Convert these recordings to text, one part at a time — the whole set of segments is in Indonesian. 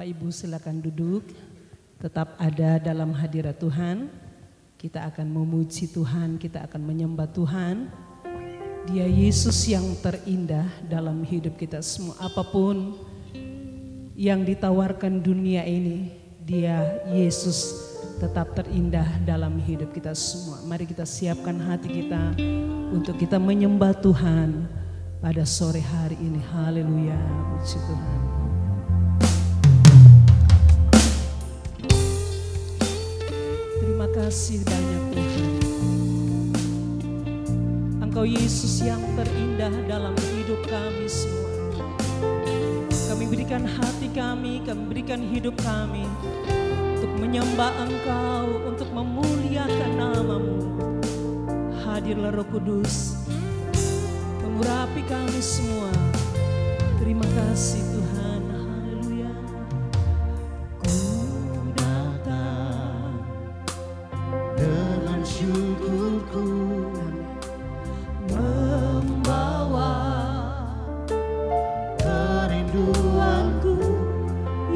Ibu silakan duduk, tetap ada dalam hadirat Tuhan. Kita akan memuji Tuhan, kita akan menyembah Tuhan. Dia Yesus yang terindah dalam hidup kita semua. Apapun yang ditawarkan dunia ini, Dia Yesus tetap terindah dalam hidup kita semua. Mari kita siapkan hati kita untuk kita menyembah Tuhan pada sore hari ini. Haleluya, puji Tuhan. Terima kasih banyak Tuhan. Engkau Yesus yang terindah dalam hidup kami semua. Kami berikan hati kami berikan hidup kami untuk menyembah Engkau, untuk memuliakan nama-Mu. Hadirlah Roh Kudus, mengurapi kami semua. Terima kasih Tuhan. Haleluya. Ku datang dengan syukurku, membawa kerinduanku,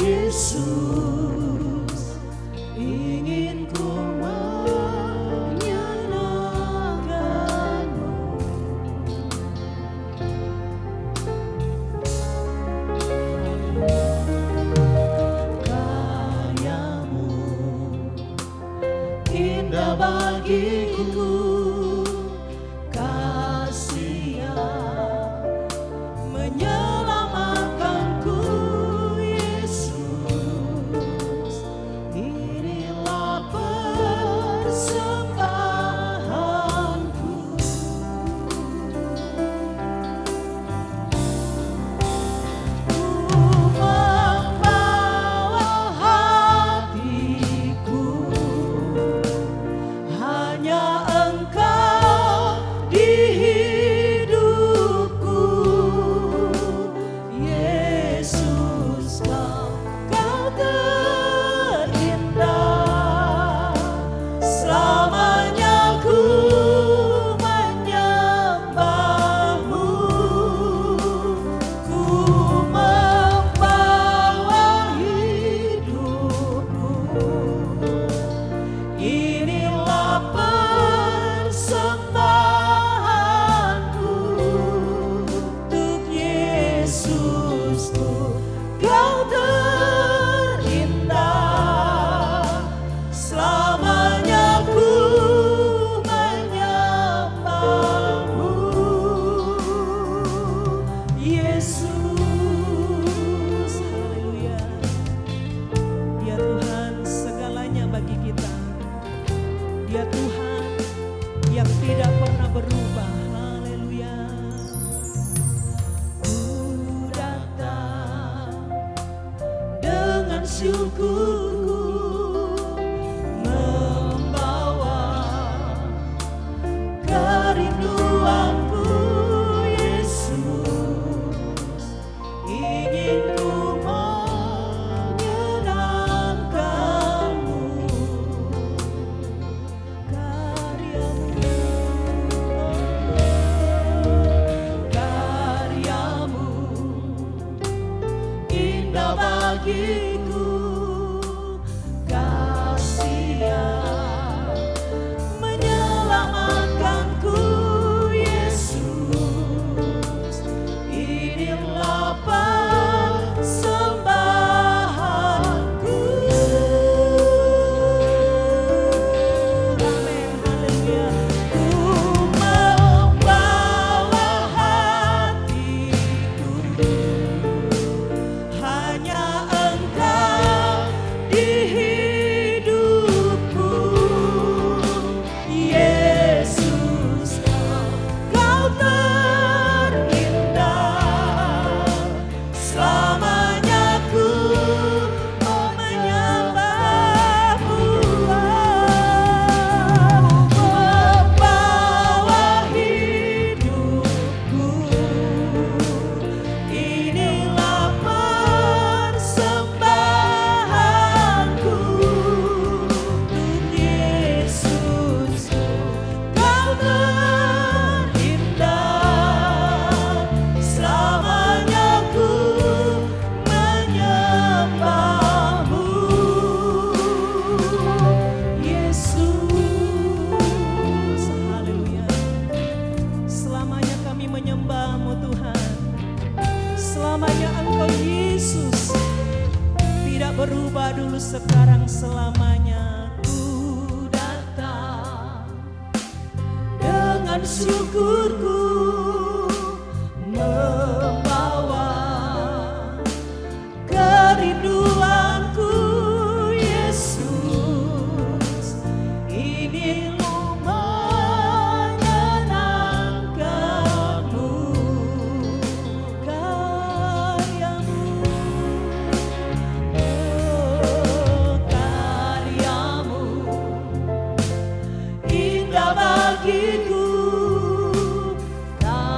Yesus. Ingin ku menyenangkan-Mu. berubah dulu, sekarang selamanya. Ku datang dengan syukurku, membawa kerinduanku. Yesus, ingin menyenangkanmu, karyamu, karyamu indah bagiku, karyamu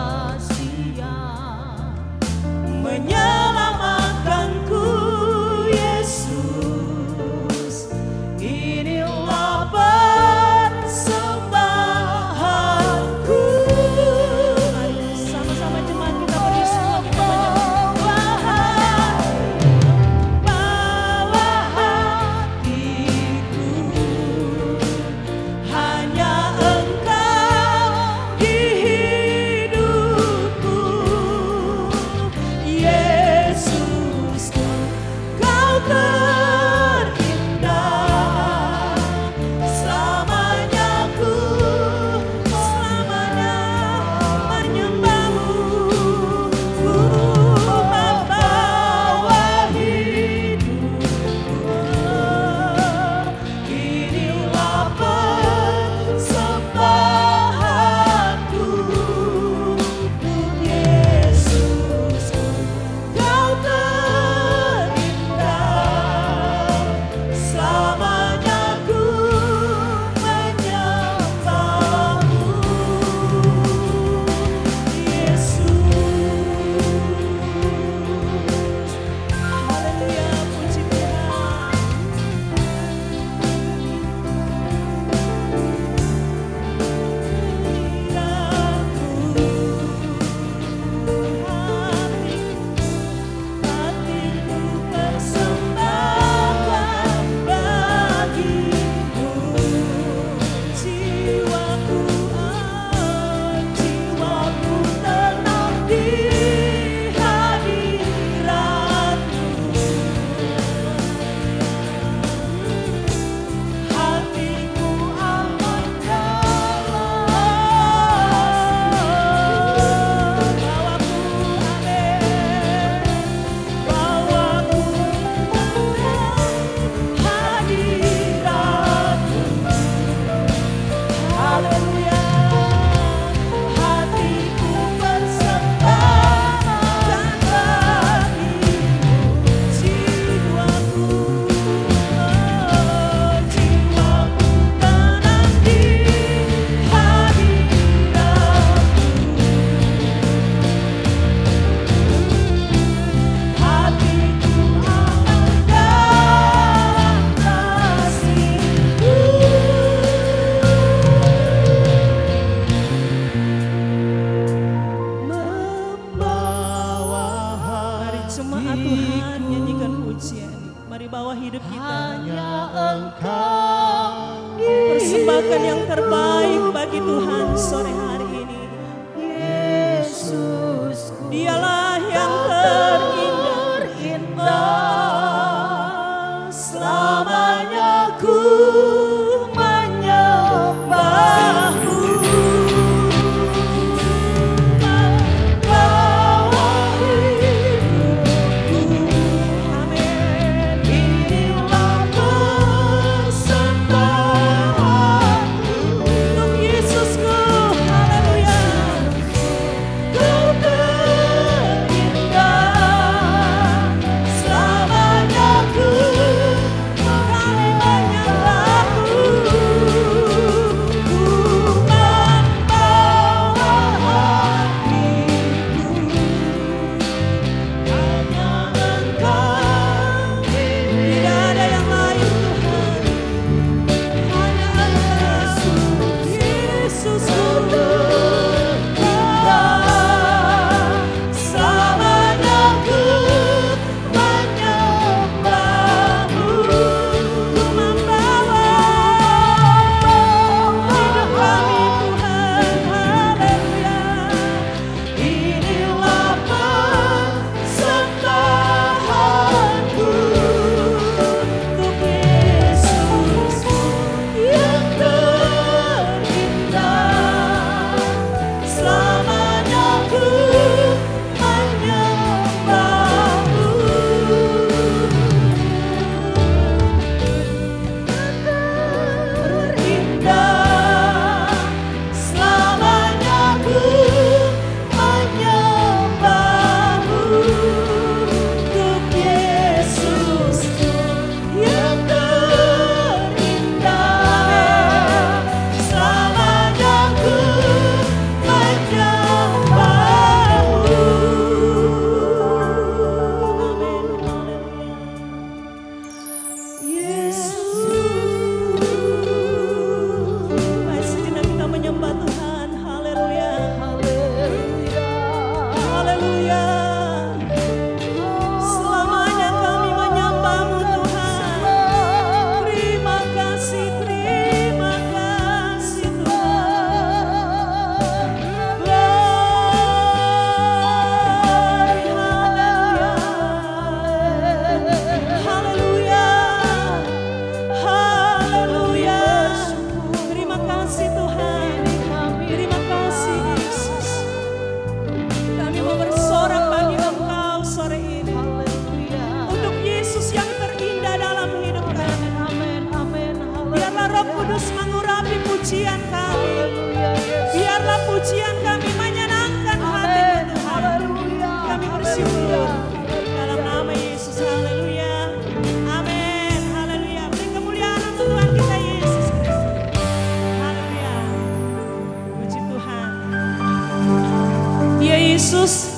Yesus,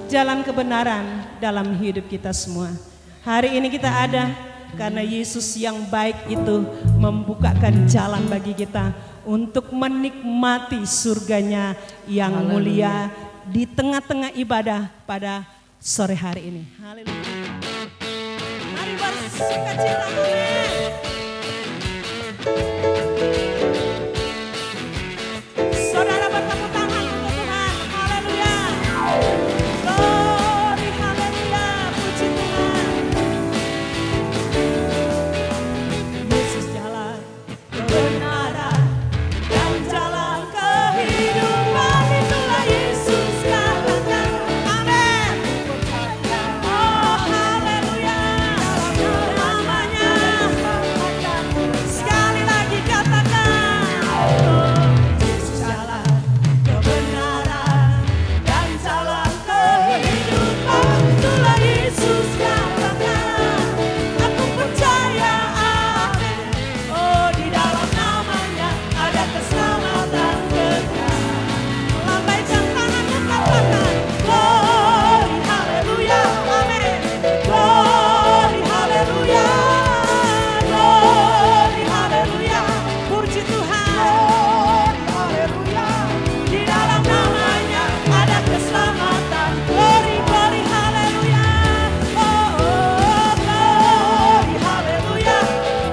jalan kebenaran dalam hidup kita semua. Hari ini kita ada karena Yesus yang baik itu membukakan jalan bagi kita untuk menikmati surganya yang mulia di tengah-tengah ibadah pada sore hari ini. Haleluya. Mari bersukacita. Amin. Saudara bertepuk tangan untuk Tuhan. Haleluya. Glory, haleluya. Puji Tuhan. Yesus jalan kebenaran dan jalan kehidupan. Itulah Yesus katakan. Amin. Oh haleluya. Namanya. Sekali lagi katakan. Yesus jalan kebenaran dan jalan kehidupan. Itulah Yesus katakan. Aku percaya, amin. Oh di dalam namanya ada keselamatan kekal. Lambaikan tanganmu katakan. Glory haleluya, amin. Glory haleluya. Glory haleluya. Puji Tuhan. Haleluya. Di dalam namanya ada keselamatan. Glory, glory, haleluya. Oh, oh, glory, haleluya.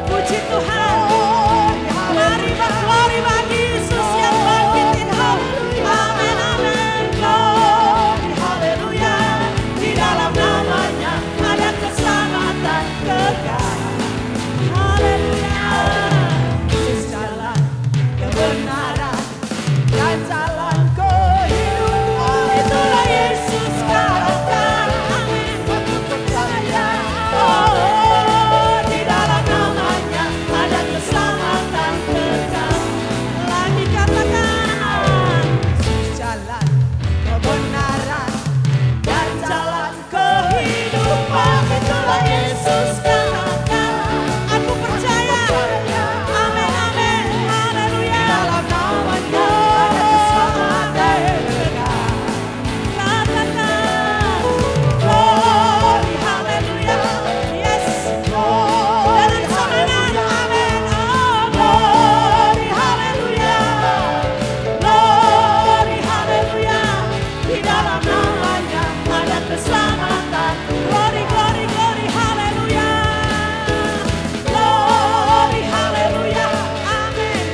Puji Tuhan. Mari berglory bagi Yesus yang bangkitin hari. Amin, amin. Glory, haleluya. Di dalam namanya ada keselamatan kekal. Haleluya. Yesus jalan kebenaran dan jalan kehidupan. Itulah Yesus katakan. Amin. Aku percaya. Oh, di dalam namanya ada keselamatan kekal. Lagi katakan. Yesus jalan kebenaran dan jalan kehidupan. Itulah Yesus katakan. Aku percaya. Amin, amin. Haleluya. Dalam namanya ada keselamatan kekal. Katakan. Glory, haleluya. Yes. Dengan semangat. Amin. Oh, glory, haleluya. Glory, haleluya. Di dalam namanya ada keselamatan. Glory, glory, glory, haleluya. Glory, haleluya. Amin.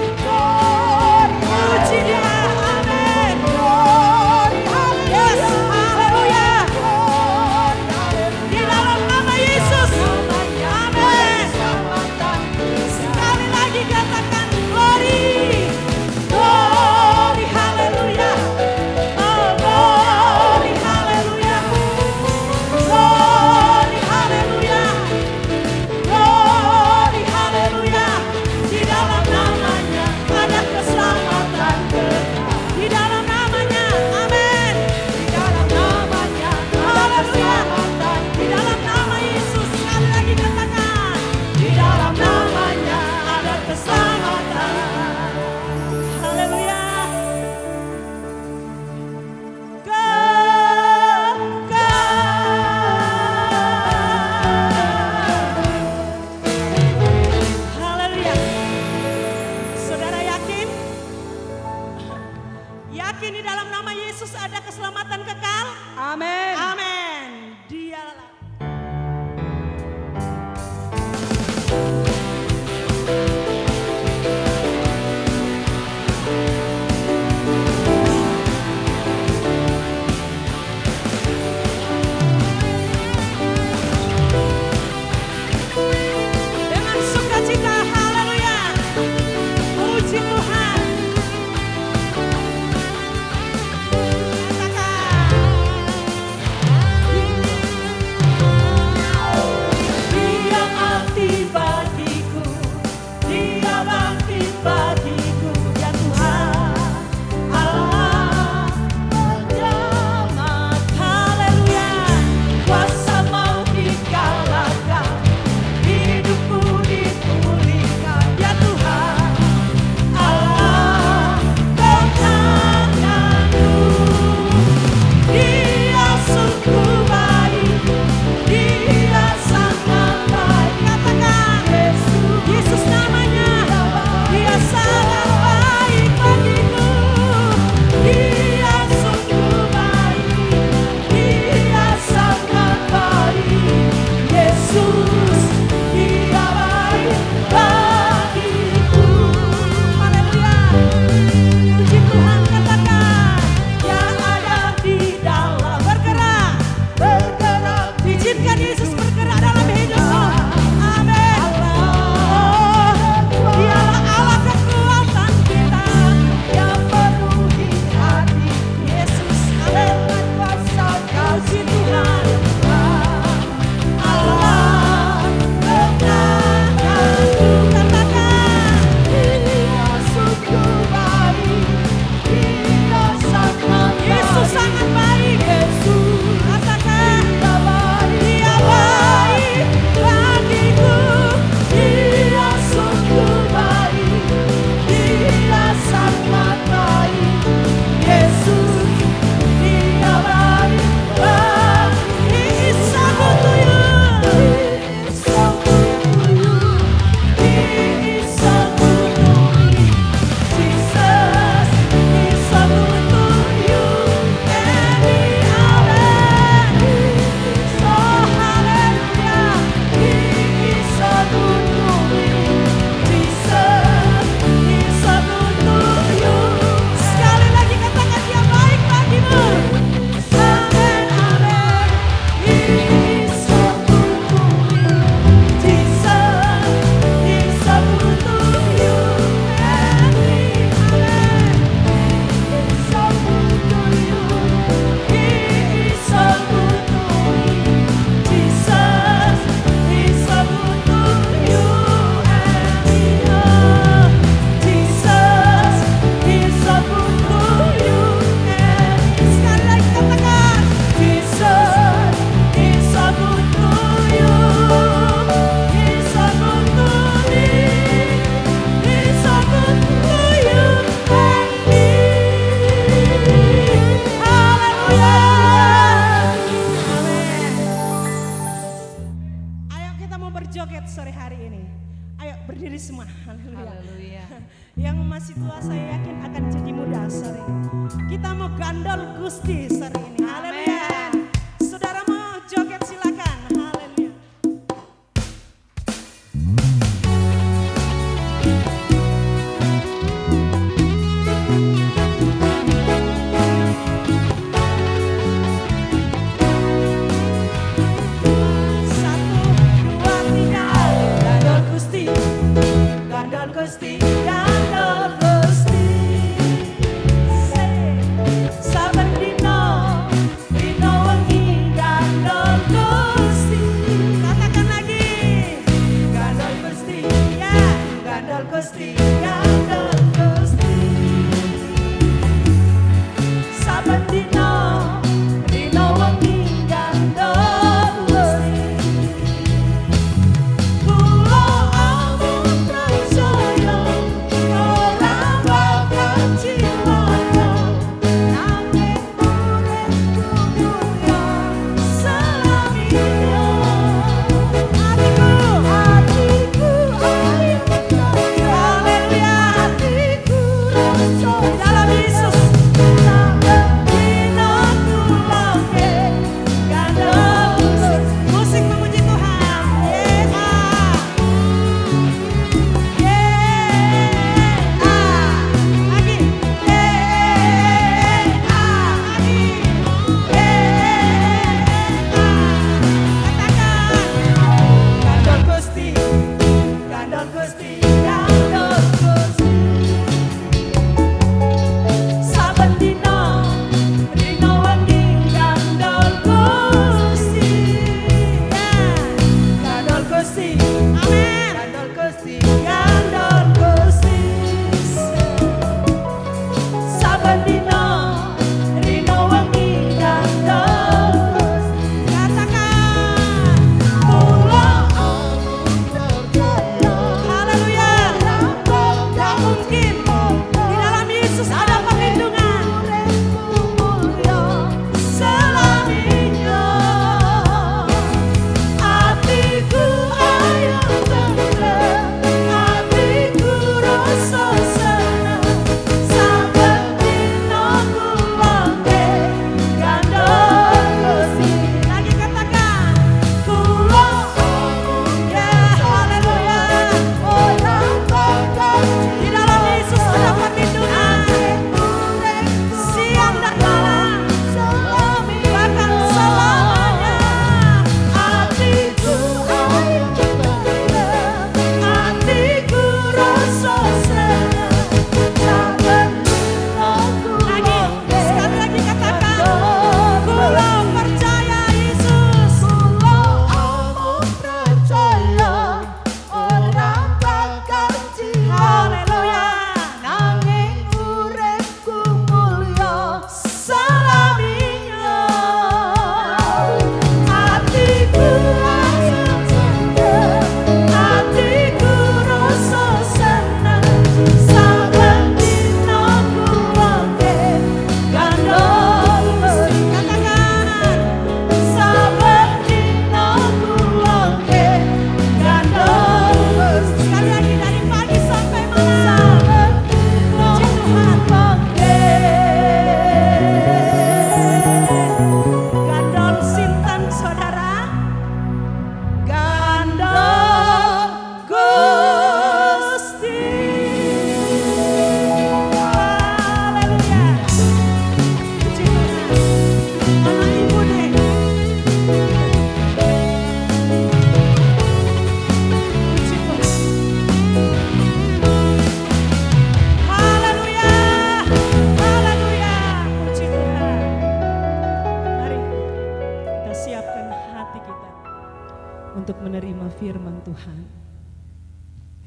Puji Dia. Amin. Glory, haleluya. Yes, haleluya. Di dalam nama Yesus. Amin. Sekali lagi katakan glory. Glory, haleluya. Oh, glory, haleluya. Glory, haleluya. Glory, haleluya. Di dalam namanya ada keselamatan kekal. Di dalam namanya, amin. Di dalam namanya ada keselamatan. Di dalam nama Yesus, sekali lagi katakan. Di dalam namanya ada keselamatan. Haleluya. Haleluya. Saudara yakin? Yakin di dalam nama Yesus ada keselamatan kekal? Amin. Amin. Dialah. Dengan sukacita, haleluya. Puji Tuhan. Katakan. berdiri semua. Haleluya. Haleluya. Yang masih tua saya yakin akan jadi muda sore ini. Kita mau gandol Gusti sore ini. Haleluya. Saudara mau joget silakan. Haleluya.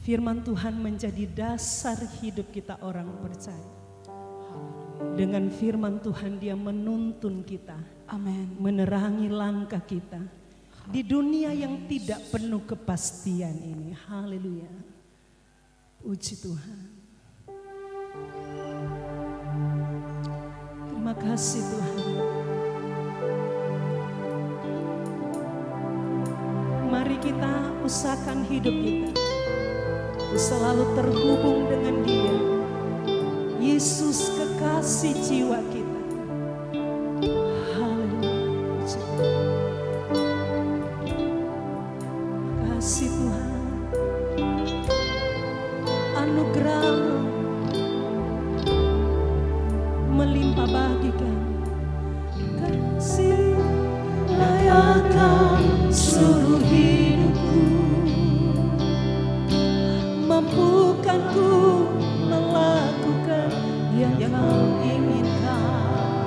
Firman Tuhan menjadi dasar hidup kita orang percaya. Dengan firman Tuhan dia menuntun kita. Amin. Menerangi langkah kita. Di dunia yang tidak penuh kepastian ini. Haleluya. Puji Tuhan. Terima kasih Tuhan. Mari kita usahakan hidup kita Aku selalu terhubung dengan Dia. Yesus kekasih jiwa kita. Haleluya. Kasih Tuhan, anugerah-Mu melimpah bagi kami. Kasih layakkan seluruh hidupku, mampukan ku melakukan yang Kau inginkan.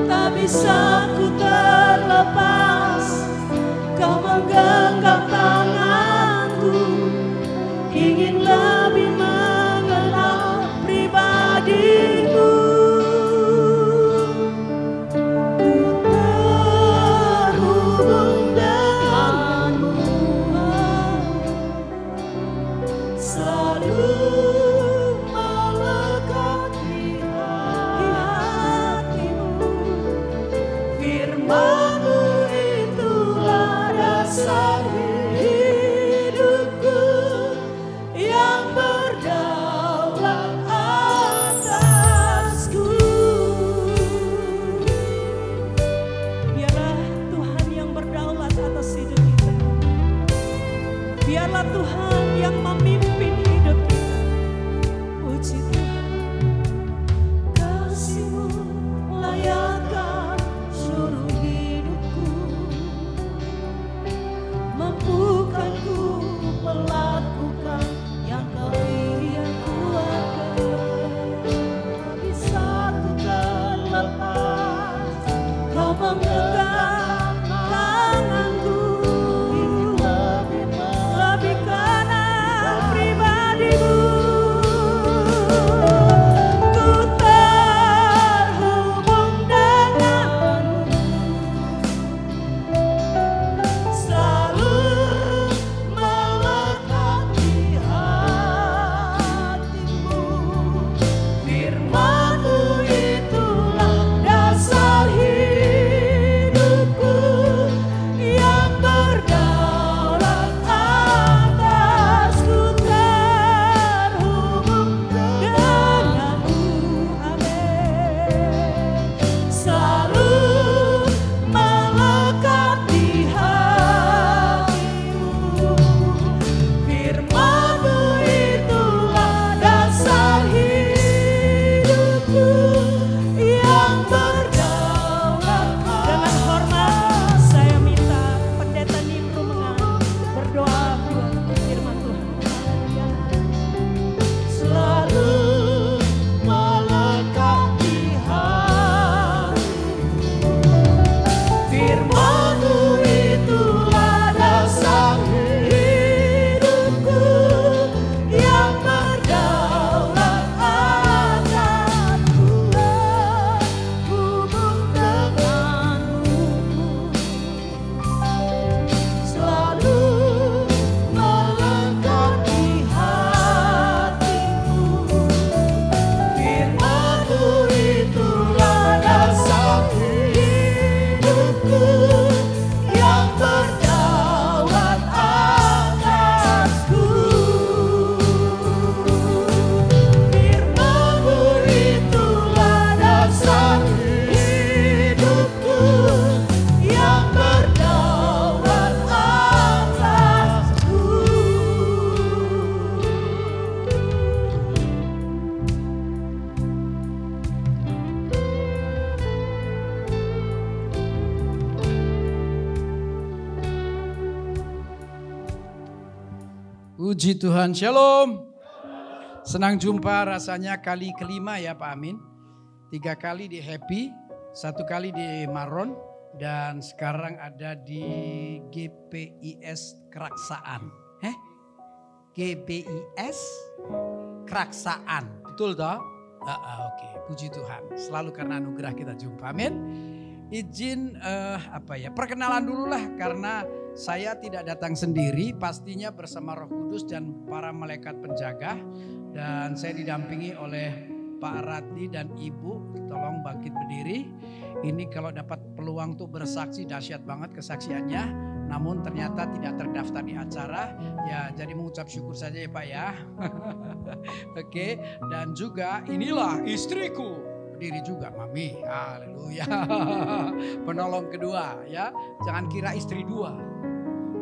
Tak bisa ku terlepas, Kau menggenggam tanganku, ingin lebih mengenal pribadi-Mu. Biarlah Tuhan yang memimpin hidup kita. Puji Tuhan. Kasih-Mu layakkan seluruh hidupku, mampukan ku melakukan yang Kau ingin kuatkan. Tak bisa ku terlepas, Kau menggenggam tanganku, lebih kenal pribadi-Mu. Ku terhubung denganmu, selalu melekat di hatimu. Firman-Mu itulah dasar hidupku yang berdaulat atasku. Terhubung denganmu, amin. Selalu melekat di hatimu. Firman-Mu itulah dasar hidupku yang berdaulat. Dengan hormat saya minta Pendeta Nimru berdoa buat firman Tuhan. Selalu melekat di hatimu. Firman-Mu itulah dasar hidupku yang berdaulat atasku. Terhubung denganmu, selalu melekat di hatimu. Firman-Mu itulah dasar hidupku yang berdaulat atasku. Firman-Mu itulah dasar hidupku yang berdaulat atasku. Puji Tuhan, shalom. Senang jumpa rasanya kali kelima ya Pak Amin. 3 kali di Happy, 1 kali di Maron, dan sekarang ada di GPIS Keraksaan. GPIS Keraksaan, betul toh? Oke, puji Tuhan. Selalu karena anugerah kita jumpa, amin. Izin perkenalan dulu lah, karena saya tidak datang sendiri, pastinya bersama Roh Kudus dan para malaikat penjaga. Dan saya didampingi oleh Pak Radli dan Ibu, tolong bangkit berdiri. Ini kalau dapat peluang tuh bersaksi, dahsyat banget kesaksiannya. namun ternyata tidak terdaftar di acara. Ya, jadi mengucap syukur saja ya Pak ya. Oke, dan juga inilah istriku. Berdiri juga Mami, haleluya. Penolong kedua ya, jangan kira istri dua.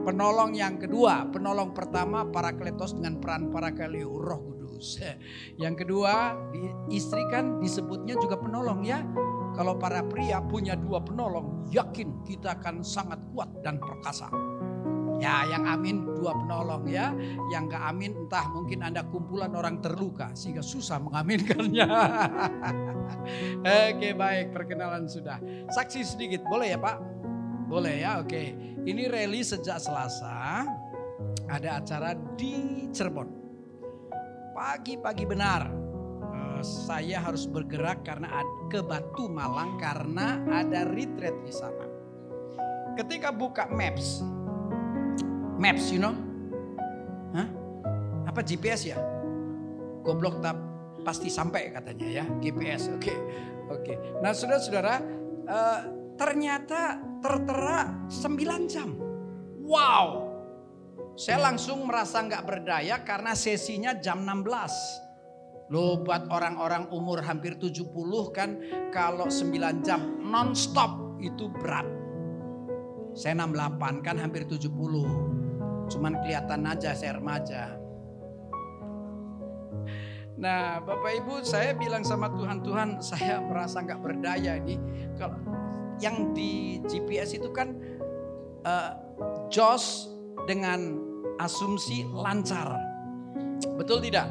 Penolong yang kedua, penolong pertama Parakletos dengan peran Parakaleo, Roh Kudus. Yang kedua, istri kan disebutnya juga penolong ya. Kalau para pria punya dua penolong, yakin kita akan sangat kuat dan perkasa. Ya, yang amin dua penolong ya. Yang gak amin entah mungkin Anda kumpulan orang terluka sehingga susah mengaminkannya. Oke, baik, perkenalan sudah. Saksi sedikit boleh ya Pak? Boleh ya, oke. Ini rally sejak Selasa, ada acara di Cirebon. Pagi-pagi benar, saya harus bergerak karena ke Batu Malang karena ada retreat di sana. Ketika buka maps you know? Hah? Apa GPS ya? Goblok tak pasti sampai katanya ya, GPS. Oke. Nah, saudara-saudara, ternyata tertera 9 jam. Wow. Saya langsung merasa nggak berdaya karena sesinya jam 16. Loh, buat orang-orang umur hampir 70 kan kalau 9 jam non-stop itu berat. Saya 68 kan hampir 70. Cuman kelihatan aja saya remaja. Nah, Bapak Ibu, saya bilang sama Tuhan, saya merasa nggak berdaya ini. Kalau yang di GPS itu kan JOS dengan asumsi lancar. Betul tidak?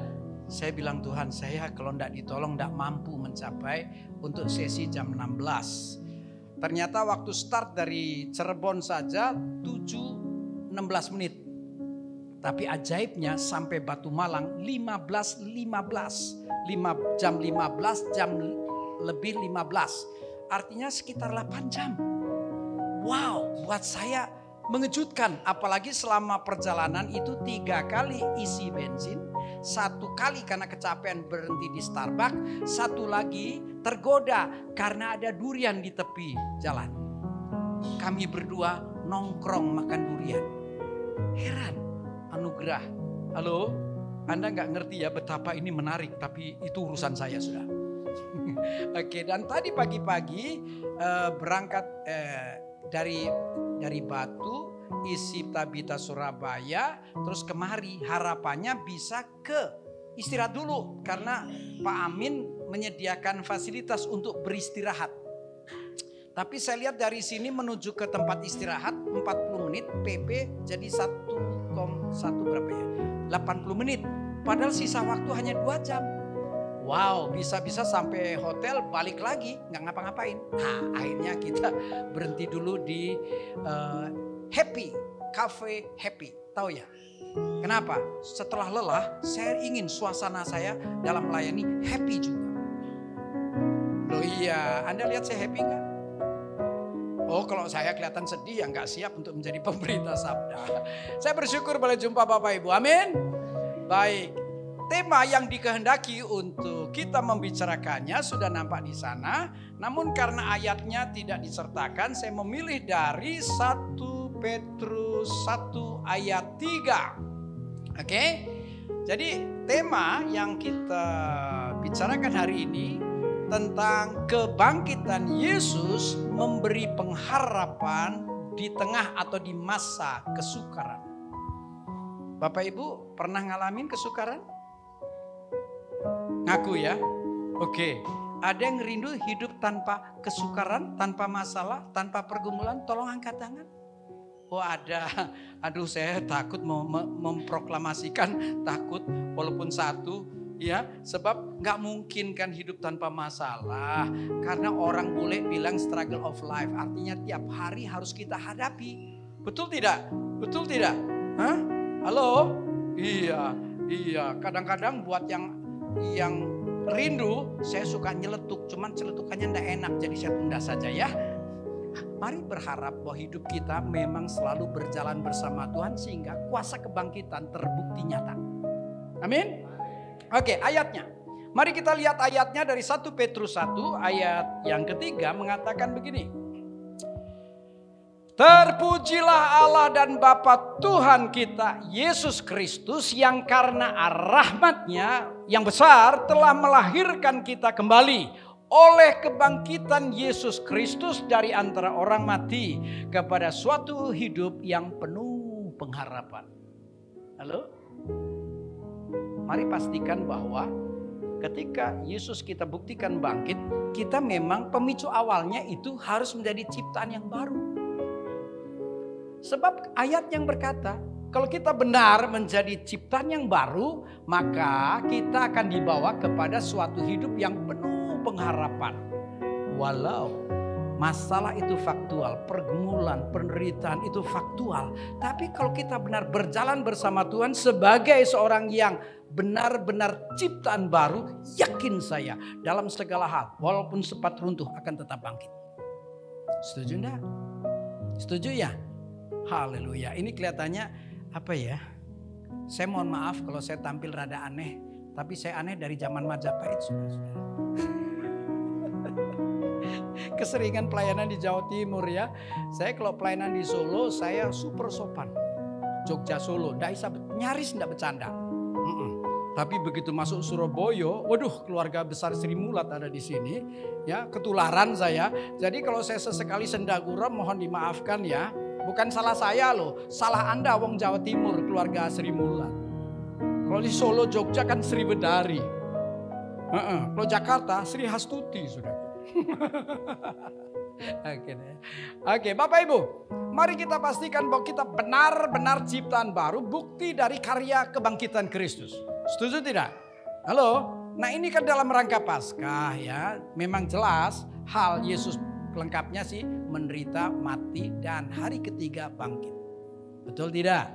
Saya bilang Tuhan, saya kalau tidak ditolong tidak mampu mencapai untuk sesi jam 16. Ternyata waktu start dari Cirebon saja 7.16 menit. Tapi ajaibnya sampai Batu Malang 15.15. 5 jam 15 jam lebih 15. Artinya sekitar 8 jam. Wow, buat saya mengejutkan. Apalagi selama perjalanan itu 3 kali isi bensin. 1 kali karena kecapean berhenti di Starbucks. 1 lagi tergoda karena ada durian di tepi jalan. Kami berdua nongkrong makan durian. Heran, anugerah. Halo, Anda gak ngerti ya betapa ini menarik. Tapi itu urusan saya sudah. Oke, dan tadi pagi-pagi berangkat dari Batu, isi Tabita Surabaya, terus kemari harapannya bisa ke istirahat dulu karena Pak Amin menyediakan fasilitas untuk beristirahat. Tapi saya lihat dari sini menuju ke tempat istirahat 40 menit, PP jadi 1,1 berapa ya? 80 menit. Padahal sisa waktu hanya 2 jam. Wow, bisa-bisa sampai hotel balik lagi nggak ngapa-ngapain. Nah, akhirnya kita berhenti dulu di Happy Cafe Happy. Tahu ya? Kenapa? Setelah lelah, saya ingin suasana saya dalam melayani happy juga. Loh iya, Anda lihat saya happy nggak? Oh, kalau saya kelihatan sedih ya nggak siap untuk menjadi pemberita sabda. Saya bersyukur boleh jumpa Bapak Ibu. Amin. Baik. Tema yang dikehendaki untuk kita membicarakannya sudah nampak di sana. Namun karena ayatnya tidak disertakan, saya memilih dari 1 Petrus 1 ayat 3. Oke? Jadi tema yang kita bicarakan hari ini tentang kebangkitan Yesus memberi pengharapan di tengah atau di masa kesukaran. Bapak Ibu pernah ngalamin kesukaran? Ngaku ya. Oke. Ada yang rindu hidup tanpa kesukaran, tanpa masalah, tanpa pergumulan? Tolong angkat tangan. Oh ada. Aduh saya takut memproklamasikan, takut walaupun satu. Ya, sebab gak mungkin kan hidup tanpa masalah. Karena orang boleh bilang struggle of life. Artinya tiap hari harus kita hadapi. Betul tidak? Betul tidak? Hah? Halo? Iya. Kadang-kadang buat yang rindu, saya suka nyeletuk. Cuman celetukannya enggak enak, jadi saya tunda saja ya. Mari berharap bahwa hidup kita memang selalu berjalan bersama Tuhan sehingga kuasa kebangkitan terbukti nyata. Amin. Oke, ayatnya. Mari kita lihat ayatnya dari 1 Petrus 1 ayat yang ketiga mengatakan begini. Terpujilah Allah dan Bapa Tuhan kita Yesus Kristus yang karena rahmat-Nya yang besar telah melahirkan kita kembali oleh kebangkitan Yesus Kristus dari antara orang mati kepada suatu hidup yang penuh pengharapan. Halo? Mari pastikan bahwa ketika Yesus kita buktikan bangkit, kita memang pemicu awalnya itu harus menjadi ciptaan yang baru. Sebab ayat yang berkata, kalau kita benar menjadi ciptaan yang baru, maka kita akan dibawa kepada suatu hidup yang penuh pengharapan. Walau masalah itu faktual, pergumulan, penderitaan itu faktual. Tapi kalau kita benar berjalan bersama Tuhan sebagai seorang yang benar-benar ciptaan baru, yakin saya dalam segala hal, walaupun sempat runtuh akan tetap bangkit. Setuju enggak? Setuju ya? Haleluya. Ini kelihatannya apa ya? Saya mohon maaf kalau saya tampil rada aneh. Tapi saya aneh dari zaman Majapahit. Keseringan pelayanan di Jawa Timur ya. Saya kalau pelayanan di Solo saya super sopan. Jogja Solo. Nyaris enggak bercanda. Tapi begitu masuk Surabaya, waduh keluarga besar Sri Mulat ada di sini. Ya ketularan saya. Jadi kalau saya sesekali sendagura mohon dimaafkan ya. Bukan salah saya loh, salah Anda wong Jawa Timur keluarga Sri Mulat. Kalau di Solo Jogja kan Sri Bedari. Kalau Jakarta Sri Hastuti sudah. Oke, Bapak Ibu, mari kita pastikan bahwa kita benar-benar ciptaan baru, bukti dari karya kebangkitan Kristus. Setuju tidak? Halo? Nah ini kan dalam rangka Paskah ya, memang jelas hal Yesus lengkapnya sih menderita, mati, dan hari ketiga bangkit. Betul tidak?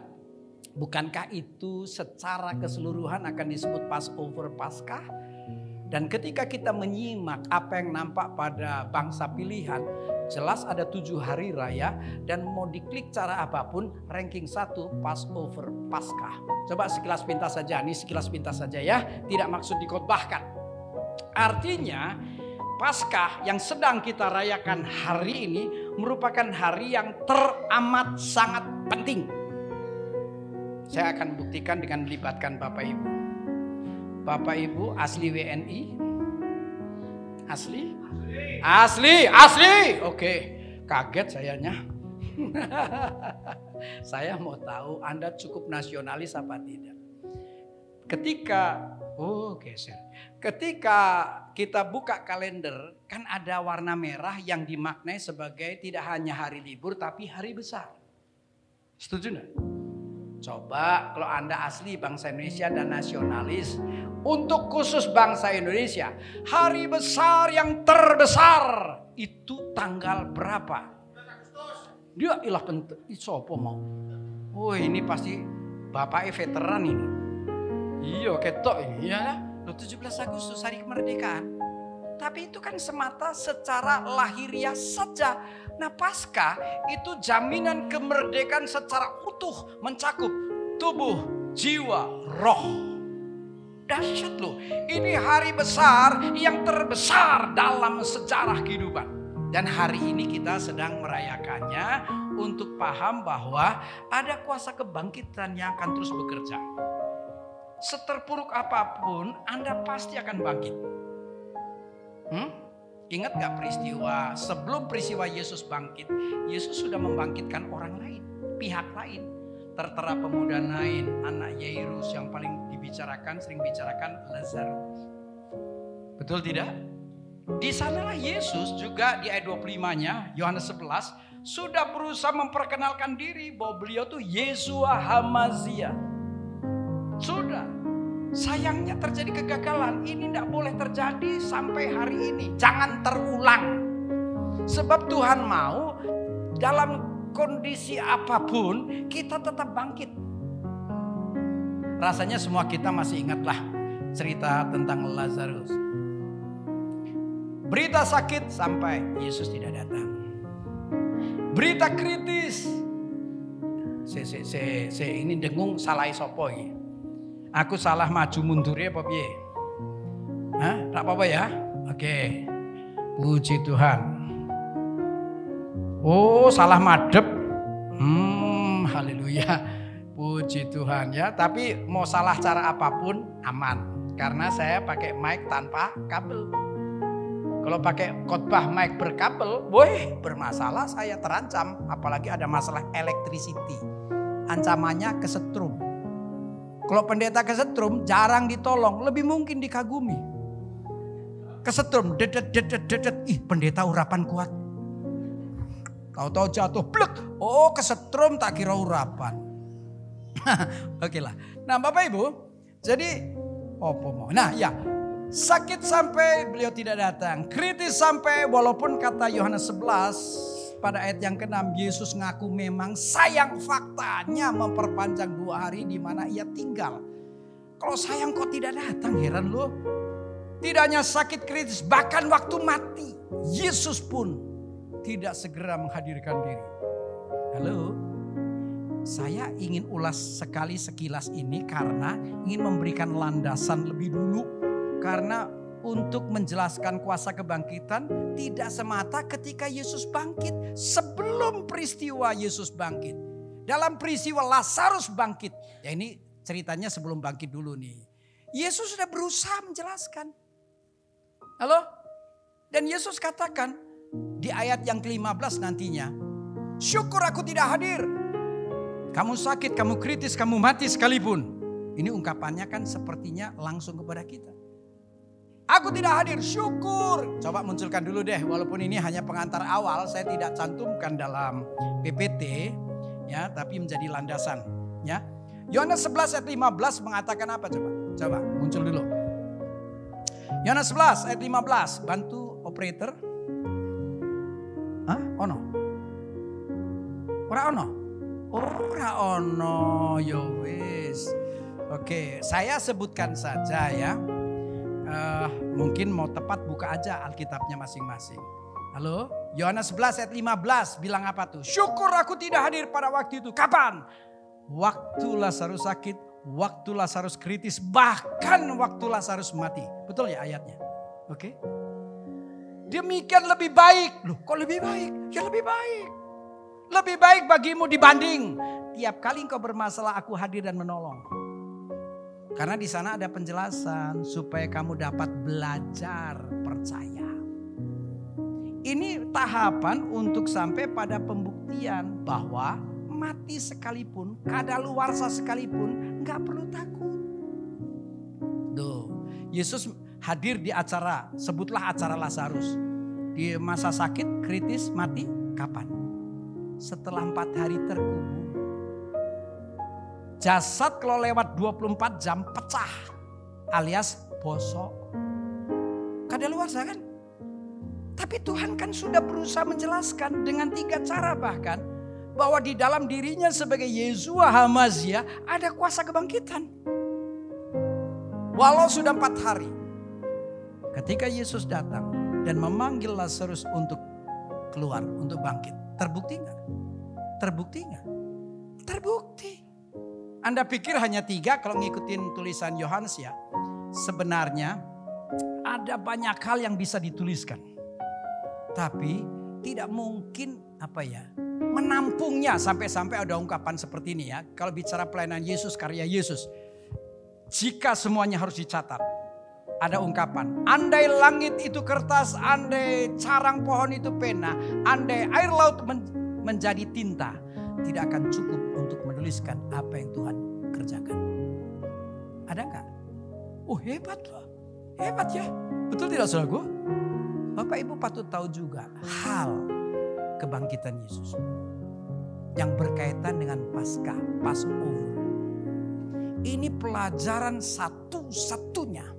Bukankah itu secara keseluruhan akan disebut Passover Paskah? Dan ketika kita menyimak apa yang nampak pada bangsa pilihan, jelas ada 7 hari raya dan mau diklik cara apapun, ranking 1 Passover Paskah. Coba sekilas pintas saja, ini sekilas pintas saja ya, tidak maksud dikhotbahkan. Artinya Paskah yang sedang kita rayakan hari ini merupakan hari yang teramat sangat penting. Saya akan buktikan dengan melibatkan Bapak Ibu. Bapak Ibu asli WNI? Asli? Asli. Oke, kaget sayanya. Saya mau tahu Anda cukup nasionalis apa tidak. Ketika kita buka kalender, kan ada warna merah yang dimaknai sebagai tidak hanya hari libur tapi hari besar. Setuju enggak? Coba kalau Anda asli bangsa Indonesia dan nasionalis, untuk khusus bangsa Indonesia, hari besar yang terbesar itu tanggal berapa? Dia ilah penting, sopo mau. Oh ini pasti bapaknya veteran ini. Iya ketok ini ya. 17 Agustus hari kemerdekaan. Tapi itu kan semata secara lahiriah saja. Nah Paskah itu jaminan kemerdekaan secara utuh, mencakup tubuh, jiwa, roh. Dahsyat loh. Ini hari besar yang terbesar dalam sejarah kehidupan. Dan hari ini kita sedang merayakannya untuk paham bahwa ada kuasa kebangkitan yang akan terus bekerja. Seterpuruk apapun, Anda pasti akan bangkit. Ingat gak peristiwa sebelum peristiwa Yesus bangkit, Yesus sudah membangkitkan orang lain, pihak lain. Tertera pemuda Nain, anak Yairus yang paling sering bicarakan Lazarus. Betul tidak? Di sanalah Yesus juga di ayat 25-nya, Yohanes 11, sudah berusaha memperkenalkan diri bahwa beliau tuh Yeshua Hamazia. Sudah. Sayangnya terjadi kegagalan. Ini tidak boleh terjadi sampai hari ini. Jangan terulang. Sebab Tuhan mau dalam kondisi apapun kita tetap bangkit. Rasanya semua kita masih ingatlah cerita tentang Lazarus. Berita sakit sampai Yesus tidak datang. Berita kritis. Saya ini dengung salah sopo ini. Aku salah maju mundur ya Pak Ye. Hah? Tak apa-apa ya? Oke. Puji Tuhan. Oh, salah madep. Haleluya. Puji Tuhan ya. Tapi mau salah cara apapun aman. Karena saya pakai mic tanpa kabel. Kalau pakai khotbah mic berkabel, boy, bermasalah, saya terancam. Apalagi ada masalah electricity. Ancamannya kesetrum. Kalau pendeta kesetrum jarang ditolong, lebih mungkin dikagumi. Kesetrum, dedet. Ih, pendeta urapan kuat. Tahu-tahu jatuh, blek. Oh, kesetrum, tak kira urapan. Oke lah. Nah, Bapak Ibu, jadi nah ya, sakit sampai beliau tidak datang, kritis sampai walaupun kata Yohanes 11 pada ayat yang ke-6, Yesus ngaku memang sayang, faktanya memperpanjang 2 hari di mana ia tinggal. Kalau sayang kok tidak datang, heran loh. Tidak hanya sakit kritis, bahkan waktu mati Yesus pun tidak segera menghadirkan diri. Halo, saya ingin ulas sekali sekilas ini karena ingin memberikan landasan lebih dulu. Karena untuk menjelaskan kuasa kebangkitan tidak semata ketika Yesus bangkit. Sebelum peristiwa Yesus bangkit. Dalam peristiwa Lazarus bangkit. Ya ini ceritanya sebelum bangkit dulu nih. Yesus sudah berusaha menjelaskan. Halo? Dan Yesus katakan di ayat yang ke-15 nantinya. Syukur aku tidak hadir. Kamu sakit, kamu kritis, kamu mati sekalipun. Ini ungkapannya kan sepertinya langsung kepada kita. Aku tidak hadir, syukur. Coba munculkan dulu deh, walaupun ini hanya pengantar awal, saya tidak cantumkan dalam PPT, ya, tapi menjadi landasan. Ya, Yohanes 11 ayat 15 mengatakan apa coba? Coba muncul dulu. Yohanes 11 ayat 15, bantu operator. Hah? Ono? Ora ono? Ora ono, yo wis. Oke, saya sebutkan saja ya. Mungkin mau tepat buka aja Alkitabnya masing-masing. Halo, Yohanes 11 ayat 15 bilang apa tuh? Syukur aku tidak hadir pada waktu itu. Kapan? Waktu Lazarus sakit, waktu Lazarus kritis, bahkan waktu Lazarus mati. Betul ya ayatnya? Oke. Demikian lebih baik. Loh, kok lebih baik? Ya lebih baik. Lebih baik bagimu dibanding tiap kali engkau bermasalah aku hadir dan menolong. Karena di sana ada penjelasan supaya kamu dapat belajar percaya. Ini tahapan untuk sampai pada pembuktian bahwa mati sekalipun, kadaluarsa sekalipun, nggak perlu takut. Duh, Yesus hadir di acara, sebutlah acara Lazarus. Di masa sakit, kritis, mati, kapan? Setelah 4 hari terkubur. Jasad kalau lewat 24 jam pecah alias bosok. Kadaluarsa kan? Tapi Tuhan kan sudah berusaha menjelaskan dengan 3 cara bahkan. Bahwa di dalam dirinya sebagai Yeshua HaMashiach ada kuasa kebangkitan. Walau sudah 4 hari. Ketika Yesus datang dan memanggil Lazarus untuk keluar, untuk bangkit. Terbukti gak? Terbukti gak? Terbukti. Anda pikir hanya 3 kalau ngikutin tulisan Yohanes ya. Sebenarnya ada banyak hal yang bisa dituliskan. Tapi tidak mungkin menampungnya sampai-sampai ada ungkapan seperti ini ya. Kalau bicara pelayanan Yesus, karya Yesus. Jika semuanya harus dicatat. Ada ungkapan, andai langit itu kertas, andai carang pohon itu pena, andai air laut menjadi tinta, tidak akan cukup untuk menuliskan apa yang Tuhan kerjakan. Ada gak? Oh hebat loh, hebat ya. Betul tidak saudaraku? Bapak Ibu patut tahu juga hal kebangkitan Yesus yang berkaitan dengan Paskah, Passover. Ini pelajaran satu-satunya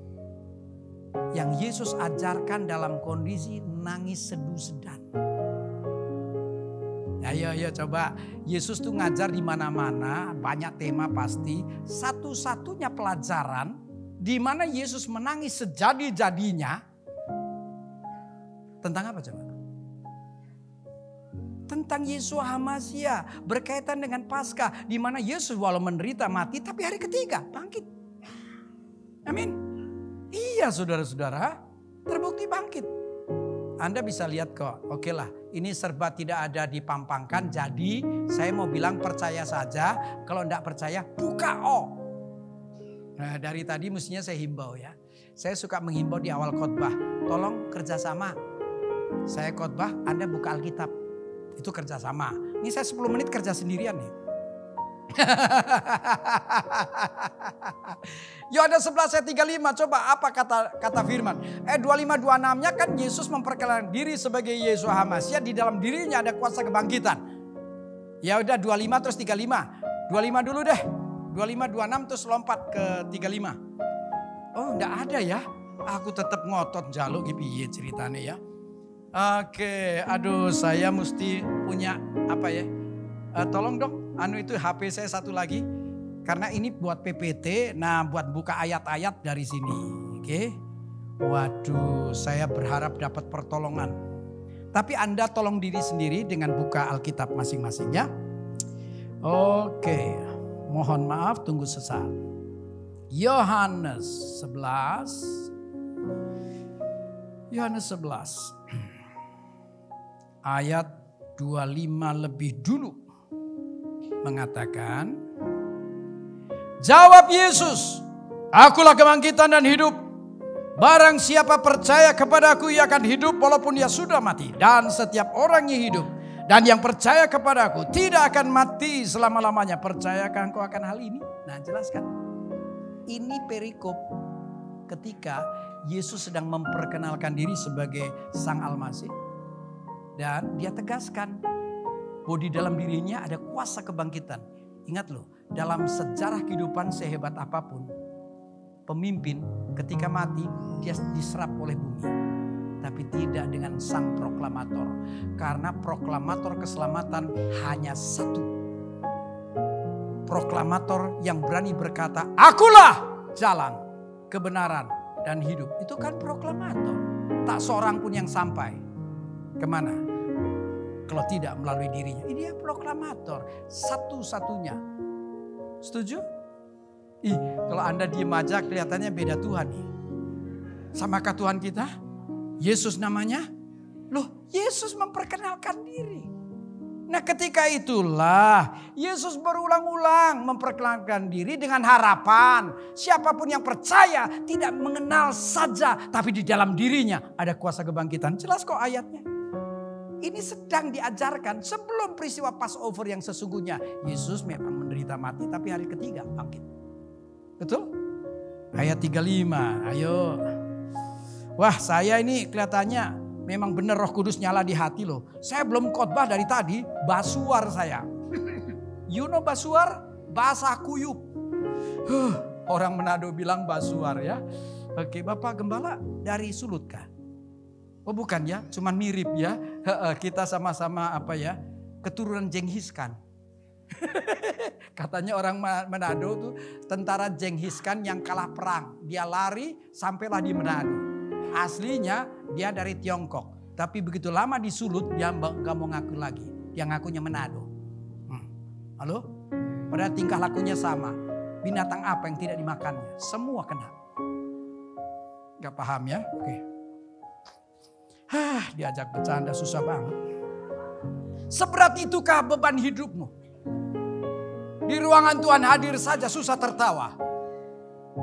yang Yesus ajarkan dalam kondisi nangis sedu-sedan. Ya coba Yesus tuh ngajar di mana-mana, banyak tema pasti. Satu-satunya pelajaran di mana Yesus menangis sejadi-jadinya tentang apa coba? Tentang Yeshua HaMashiach berkaitan dengan Paskah di mana Yesus walau menderita mati tapi hari ketiga bangkit. Amin. Iya saudara-saudara, terbukti bangkit. Anda bisa lihat kok, oke lah ini serba tidak ada dipampangkan. Jadi saya mau bilang percaya saja. Kalau enggak percaya buka Nah, dari tadi mestinya saya himbau ya. Saya suka menghimbau di awal khotbah. Tolong kerjasama. Saya khotbah, Anda buka Alkitab. Itu kerjasama. Ini saya 10 menit kerja sendirian nih. Yohanes 11 ayat 35, coba apa kata firman? 25-26-nya kan Yesus memperkenalkan diri sebagai Yeshua HaMashiach, di dalam dirinya ada kuasa kebangkitan. Ya udah 25 terus 35. 25 dulu deh. 25 26 terus lompat ke 35. Oh, enggak ada ya. Aku tetap ngotot jaluk piye ceritanya ya. Oke, aduh saya mesti punya apa ya? Tolong dong, itu HP saya satu lagi. Karena ini buat PPT, nah buat buka ayat-ayat dari sini. Oke. Waduh, saya berharap dapat pertolongan. Tapi Anda tolong diri sendiri dengan buka Alkitab masing-masing ya. Oke, mohon maaf tunggu sesaat. Yohanes 11. Yohanes 11. Ayat 25 lebih dulu. Mengatakan, jawab Yesus, akulah kebangkitan dan hidup. Barang siapa percaya kepadaku, ia akan hidup walaupun ia sudah mati. Dan setiap orang yang hidup dan yang percaya kepadaku tidak akan mati selama-lamanya. Percayakah engkau akan hal ini? Nah, jelaskan. Ini perikop ketika Yesus sedang memperkenalkan diri sebagai Sang Almasih. Dan dia tegaskan bahwa di dalam dirinya ada kuasa kebangkitan. Ingat loh, dalam sejarah kehidupan sehebat apapun, pemimpin ketika mati dia diserap oleh bumi. Tapi tidak dengan sang proklamator. Karena proklamator keselamatan hanya satu. Proklamator yang berani berkata, akulah jalan, kebenaran, dan hidup. Itu kan proklamator. Tak seorang pun yang sampai. Kemana? Kalau tidak melalui dirinya. Ini dia proklamator. Satu-satunya. Setuju? Kalau Anda diem aja kelihatannya beda Tuhan nih. Samakah Tuhan kita? Yesus namanya? Loh, Yesus memperkenalkan diri. Nah, ketika itulah Yesus berulang-ulang memperkenalkan diri dengan harapan siapapun yang percaya tidak mengenal saja, tapi di dalam dirinya ada kuasa kebangkitan. Jelas kok ayatnya. Ini sedang diajarkan sebelum peristiwa Passover yang sesungguhnya. Yesus memang menderita mati tapi hari ketiga bangkit. Betul? Ayat 35, ayo. Wah, saya ini kelihatannya memang benar Roh Kudus nyala di hati loh. Saya belum khotbah dari tadi, basuar saya. You know basuar? Basah kuyup. Orang Manado bilang basuar ya. Oke, Bapak Gembala dari Sulut kah? Oh bukan ya, cuman mirip ya. Kita sama-sama apa ya, keturunan Genghis Khan. Katanya orang Manado tuh tentara Genghis Khan yang kalah perang. Dia lari sampailah di Manado. Aslinya dia dari Tiongkok. Tapi begitu lama di Sulut dia gak mau ngaku lagi. Dia ngakunya Manado. Halo? Padahal tingkah lakunya sama. Binatang apa yang tidak dimakannya? Semua kena. Gak paham ya? Oke. Diajak bercanda susah banget. Seberat itukah beban hidupmu? Di ruangan Tuhan hadir saja susah tertawa.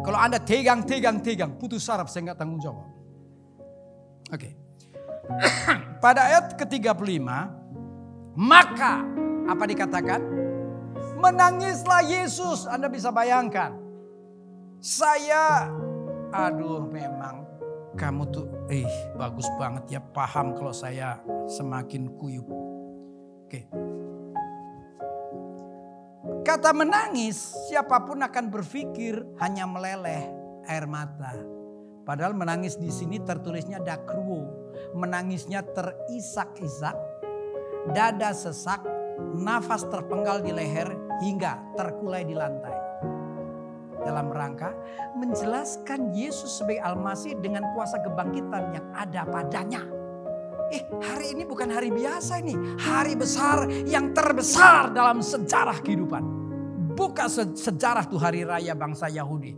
Kalau Anda tegang, putus saraf saya nggak tanggung jawab. Oke. Pada ayat ke-35, maka apa dikatakan? Menangislah Yesus. Anda bisa bayangkan. Memang kamu tuh bagus banget ya, paham kalau saya semakin kuyup. Oke. Kata menangis, siapapun akan berpikir hanya meleleh air mata. Padahal menangis di sini tertulisnya dakruo. Menangisnya terisak-isak, dada sesak, nafas terpenggal di leher hingga terkulai di lantai. Dalam rangka menjelaskan Yesus sebagai Almasih dengan kuasa kebangkitan yang ada padanya. Hari ini bukan hari biasa ini. Hari besar yang terbesar dalam sejarah kehidupan. Bukan sejarah tuh hari raya bangsa Yahudi.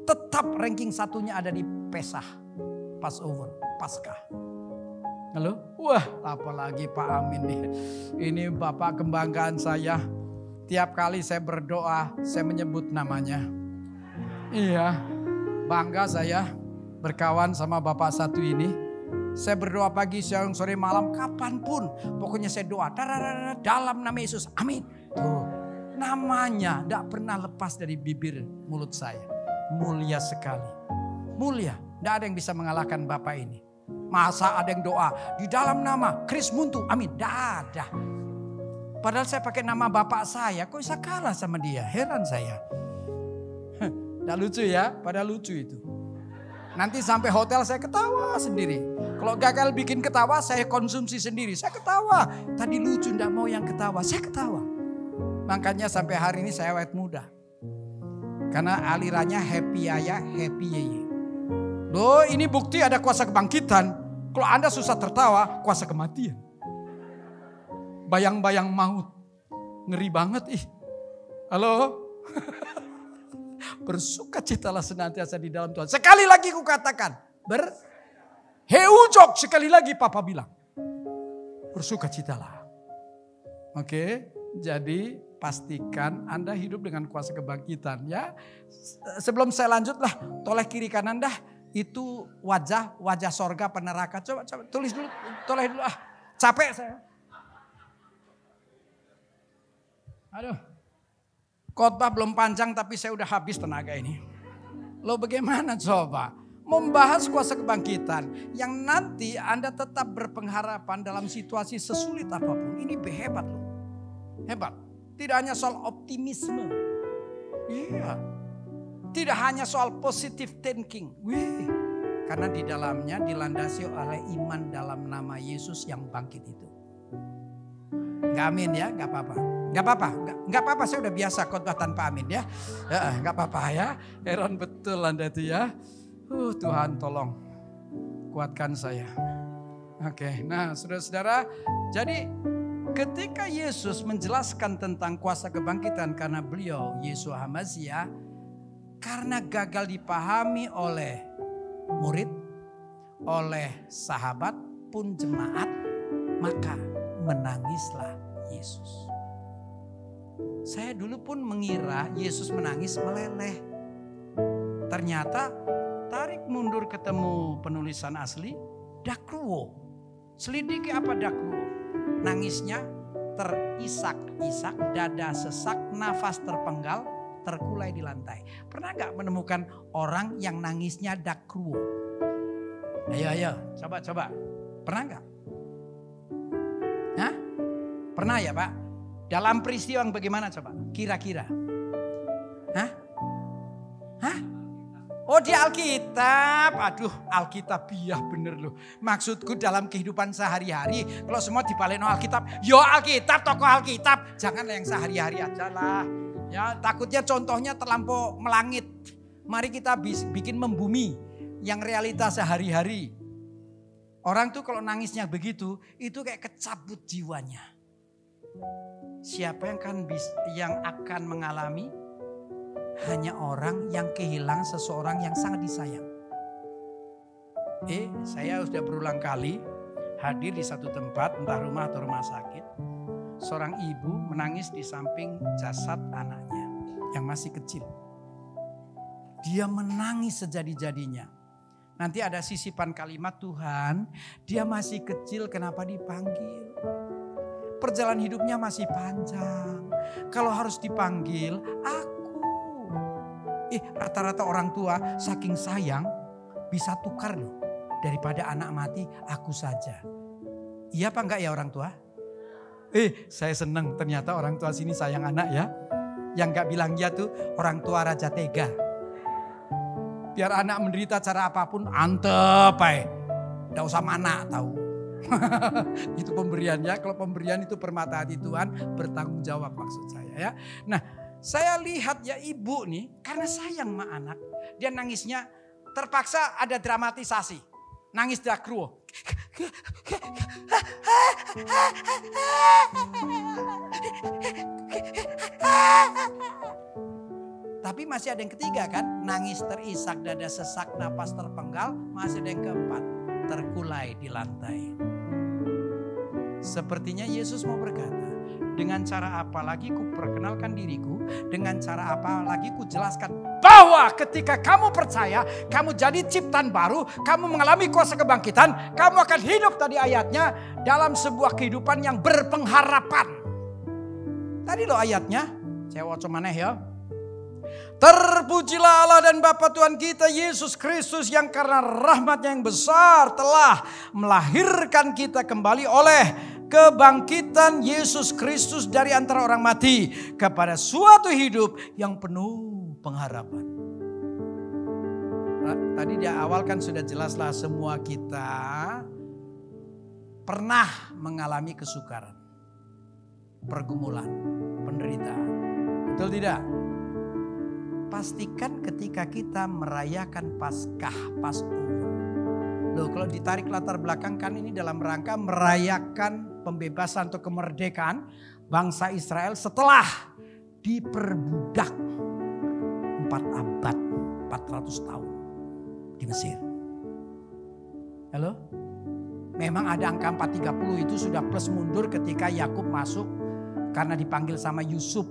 Tetap ranking satunya ada di Pesah, Passover, Paskah. Halo? Wah, apalagi Pak Amin nih. Ini Bapak kebanggaan saya. Tiap kali saya berdoa, saya menyebut namanya. Iya, bangga saya berkawan sama Bapak satu ini. Saya berdoa pagi, siang, sore, malam, kapanpun. Pokoknya saya doa dalam nama Yesus. Amin. Tuh, namanya tidak pernah lepas dari bibir mulut saya. Mulia sekali. Mulia. Tidak ada yang bisa mengalahkan Bapak ini. Masa ada yang doa di dalam nama Kris Muntu. Amin. Tidak ada. Padahal saya pakai nama Bapak saya. Kok bisa kalah sama dia? Heran saya. Tidak lucu ya? Padahal lucu itu. Nanti sampai hotel saya ketawa sendiri. Kalau gagal bikin ketawa, saya konsumsi sendiri. Saya ketawa. Tadi lucu, tidak mau yang ketawa. Saya ketawa. Makanya sampai hari ini saya awet muda. Karena alirannya happy ayah, happy yeye. Loh, ini bukti ada kuasa kebangkitan. Kalau Anda susah tertawa, kuasa kematian. Bayang-bayang maut. Ngeri banget ih. Halo? Bersukacitalah senantiasa di dalam Tuhan. Sekali lagi kukatakan. Heujok, sekali lagi Papa bilang. Bersukacitalah. Oke, jadi pastikan Anda hidup dengan kuasa kebangkitan ya. Sebelum saya lanjutlah, toleh kiri kanan dah. Itu wajah sorga peneraka. Coba tulis dulu, toleh dulu capek saya. Aduh, khotbah belum panjang tapi saya udah habis tenaga ini. Lo bagaimana coba? Membahas kuasa kebangkitan yang nanti Anda tetap berpengharapan dalam situasi sesulit apapun. Ini hebat loh. Hebat. Tidak hanya soal optimisme. Iya. Tidak hanya soal positive thinking. Wih. Karena di dalamnya dilandasi oleh iman dalam nama Yesus yang bangkit itu. Gak amin ya, gak apa-apa. Gak apa-apa, gak apa-apa, saya udah biasa khotbah tanpa amin ya. Gak apa-apa ya, heran betul Anda itu ya. Tuhan tolong kuatkan saya. Oke, nah saudara-saudara, jadi ketika Yesus menjelaskan tentang kuasa kebangkitan karena beliau, Yeshua HaMashiach, karena gagal dipahami oleh murid, oleh sahabat pun jemaat, maka menangislah Yesus. Saya dulu pun mengira Yesus menangis meleleh. Ternyata tarik mundur ketemu penulisan asli, dakruo. Selidiki apa dakruo? Nangisnya terisak-isak, dada sesak, nafas terpenggal, terkulai di lantai. Pernah gak menemukan orang yang nangisnya dakruo? Ayo, coba. Pernah gak? Hah? Pernah ya Pak? Dalam peristiwa yang bagaimana coba? Kira-kira. Hah? Oh di Alkitab. Aduh Alkitabiah bener loh. Maksudku dalam kehidupan sehari-hari. Kalau semua dibalik Alkitab. Yo Alkitab, tokoh Alkitab. Janganlah yang sehari-hari aja lah. Ya takutnya contohnya terlampau melangit. Mari kita bikin membumi. Yang realitas sehari-hari. Orang tuh kalau nangisnya begitu. Itu kayak kecabut jiwanya. Siapa yang akan mengalami? Hanya orang yang kehilangan seseorang yang sangat disayang. Saya sudah berulang kali hadir di satu tempat, entah rumah atau rumah sakit. Seorang ibu menangis di samping jasad anaknya yang masih kecil. Dia menangis sejadi-jadinya. Nanti ada sisipan kalimat, Tuhan, dia masih kecil kenapa dipanggil? Perjalanan hidupnya masih panjang. Kalau harus dipanggil, aku. Rata-rata orang tua saking sayang bisa tukar loh. Daripada anak mati, aku saja. Iya apa enggak ya orang tua? Saya senang ternyata orang tua sini sayang anak ya. Yang enggak bilang ya tuh orang tua raja tega. Biar anak menderita cara apapun, antep aja. Enggak usah mana tahu. Itu pemberiannya. Kalau pemberian itu permata hati Tuhan, bertanggung jawab maksud saya ya. Nah, saya lihat ya ibu nih, karena sayang sama anak, dia nangisnya terpaksa ada dramatisasi. Nangis dakruo. Tapi masih ada yang ketiga kan, nangis terisak, dada sesak, napas terpenggal, masih ada yang keempat. terkulai di lantai. Sepertinya Yesus mau berkata, dengan cara apa lagi ku perkenalkan diriku, dengan cara apa lagi ku jelaskan bahwa ketika kamu percaya, kamu jadi ciptaan baru, kamu mengalami kuasa kebangkitan, kamu akan hidup tadi ayatnya dalam sebuah kehidupan yang berpengharapan. Tadi loh ayatnya, saya waca maneh ya. Terpujilah Allah dan Bapa Tuhan kita Yesus Kristus yang karena rahmat-Nya yang besar telah melahirkan kita kembali oleh kebangkitan Yesus Kristus dari antara orang mati kepada suatu hidup yang penuh pengharapan. Tadi di awal kan sudah jelaslah semua kita pernah mengalami kesukaran, pergumulan, penderitaan. Betul tidak? Pastikan ketika kita merayakan Paskah, Passover. Loh, kalau ditarik latar belakang kan ini dalam rangka merayakan pembebasan atau kemerdekaan bangsa Israel setelah diperbudak 4 abad, 400 tahun di Mesir. Halo? Memang ada angka 430 itu sudah plus mundur ketika Yakub masuk karena dipanggil sama Yusuf.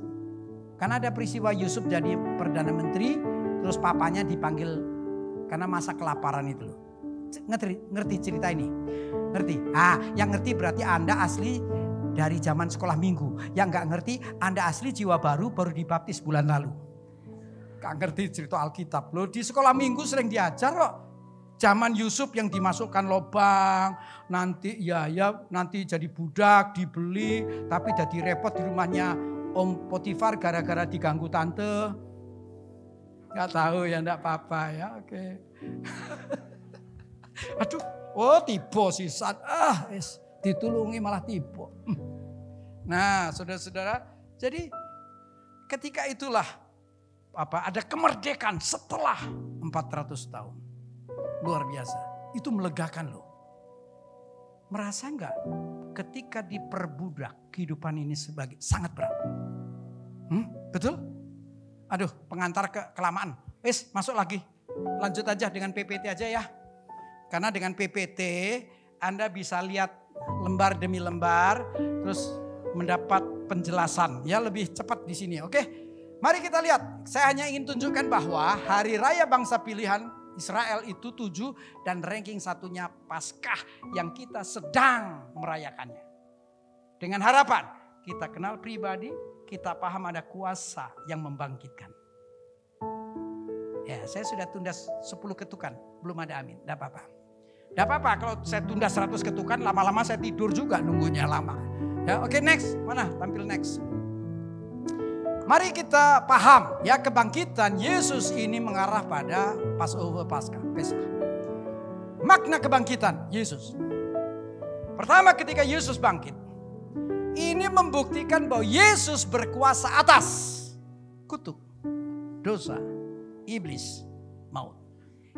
Karena ada peristiwa Yusuf jadi Perdana Menteri, terus papanya dipanggil karena masa kelaparan itu loh. Ngerti cerita ini? Ngerti? Yang ngerti berarti Anda asli dari zaman sekolah minggu. Yang gak ngerti Anda asli jiwa baru dibaptis bulan lalu. Gak ngerti cerita Alkitab loh. Di sekolah minggu sering diajar kok. Zaman Yusuf yang dimasukkan lubang, nanti nanti jadi budak, dibeli, tapi jadi repot di rumahnya Om Potifar gara-gara diganggu tante. Gak tahu ya, enggak apa-apa ya, oke. Aduh, tiba sisat. Ditulungi malah tiba. Nah, saudara-saudara, jadi ketika itulah ada kemerdekaan setelah 400 tahun. Luar biasa. Itu melegakan loh. Merasa enggak ketika diperbudak kehidupan ini sebagai sangat berat? Betul? Aduh, pengantar kelamaan. Masuk lagi. Lanjut aja dengan PPT aja ya. Karena dengan PPT Anda bisa lihat lembar demi lembar, terus mendapat penjelasan ya lebih cepat di sini. Oke? Mari kita lihat. Saya hanya ingin tunjukkan bahwa hari raya bangsa pilihan Israel itu 7 dan ranking satunya Paskah yang kita sedang merayakannya. Dengan harapan kita kenal pribadi, kita paham ada kuasa yang membangkitkan. Ya, saya sudah tunda 10 ketukan, belum ada amin, enggak apa-apa. Enggak apa-apa kalau saya tunda 100 ketukan, lama-lama saya tidur juga nunggunya lama. Ya, oke, next. Mana? Tampil next. Mari kita paham ya, kebangkitan Yesus ini mengarah pada Passover, Paskah. Makna kebangkitan Yesus. Pertama, ketika Yesus bangkit, ini membuktikan bahwa Yesus berkuasa atas kutuk, dosa, iblis, maut.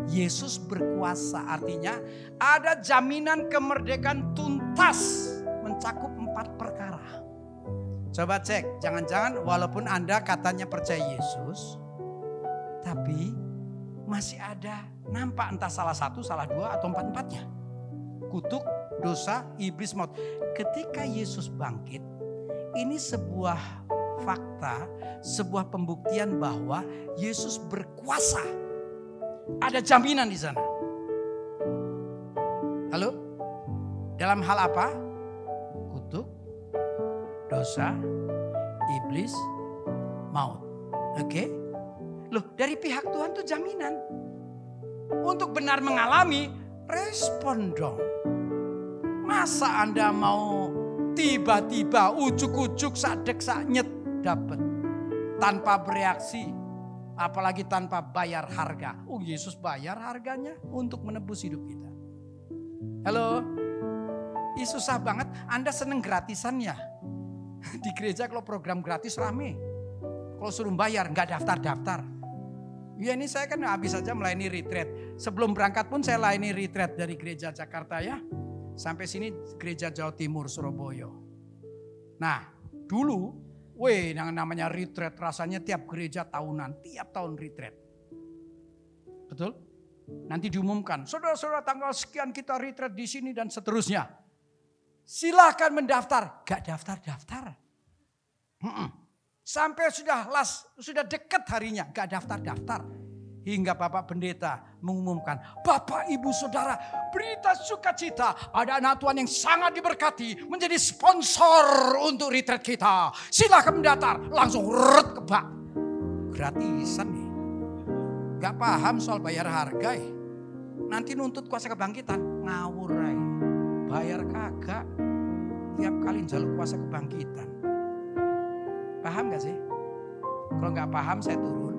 Yesus berkuasa artinya ada jaminan kemerdekaan tuntas mencakup 4 perkara. Coba cek, jangan-jangan walaupun Anda katanya percaya Yesus, tapi masih ada nampak entah salah 1, salah 2 atau 4-4-nya. Kutuk, dosa, iblis, maut. Ketika Yesus bangkit, ini sebuah fakta, sebuah pembuktian bahwa Yesus berkuasa. Ada jaminan di sana. Halo? Dalam hal apa? Kutuk, dosa, iblis, maut. Oke? Loh, dari pihak Tuhan tuh jaminan. Untuk benar mengalami, respon dong. Masa Anda mau tiba-tiba ujuk-ujuk sadek saknyet dapat tanpa bereaksi, apalagi tanpa bayar harga. Yesus bayar harganya untuk menebus hidup kita. Halo? Ini susah banget, Anda seneng gratisan ya? Di gereja kalau program gratis rame. Kalau suruh bayar nggak daftar-daftar. Ya ini saya kan habis saja melayani retreat. Sebelum berangkat pun saya layani retreat dari gereja Jakarta ya. Sampai sini gereja Jawa Timur Surabaya. Nah dulu yang namanya retreat rasanya tiap gereja tahunan. Tiap tahun retreat. Betul? Nanti diumumkan, saudara-saudara tanggal sekian kita retreat di sini dan seterusnya. Silahkan mendaftar. Gak daftar-daftar. Sampai sudah dekat harinya, gak daftar-daftar. Hingga Bapak Pendeta mengumumkan, Bapak Ibu Saudara, berita sukacita, ada anak Tuhan yang sangat diberkati menjadi sponsor untuk retreat kita. Silahkan mendaftar, langsung kebak. Gratisan nih. Gak paham soal bayar harga ya. Nanti nuntut kuasa kebangkitan, ngawur aja. Bayar kagak. Tiap kali jaluk kuasa kebangkitan. Paham gak sih? Kalau gak paham saya turun.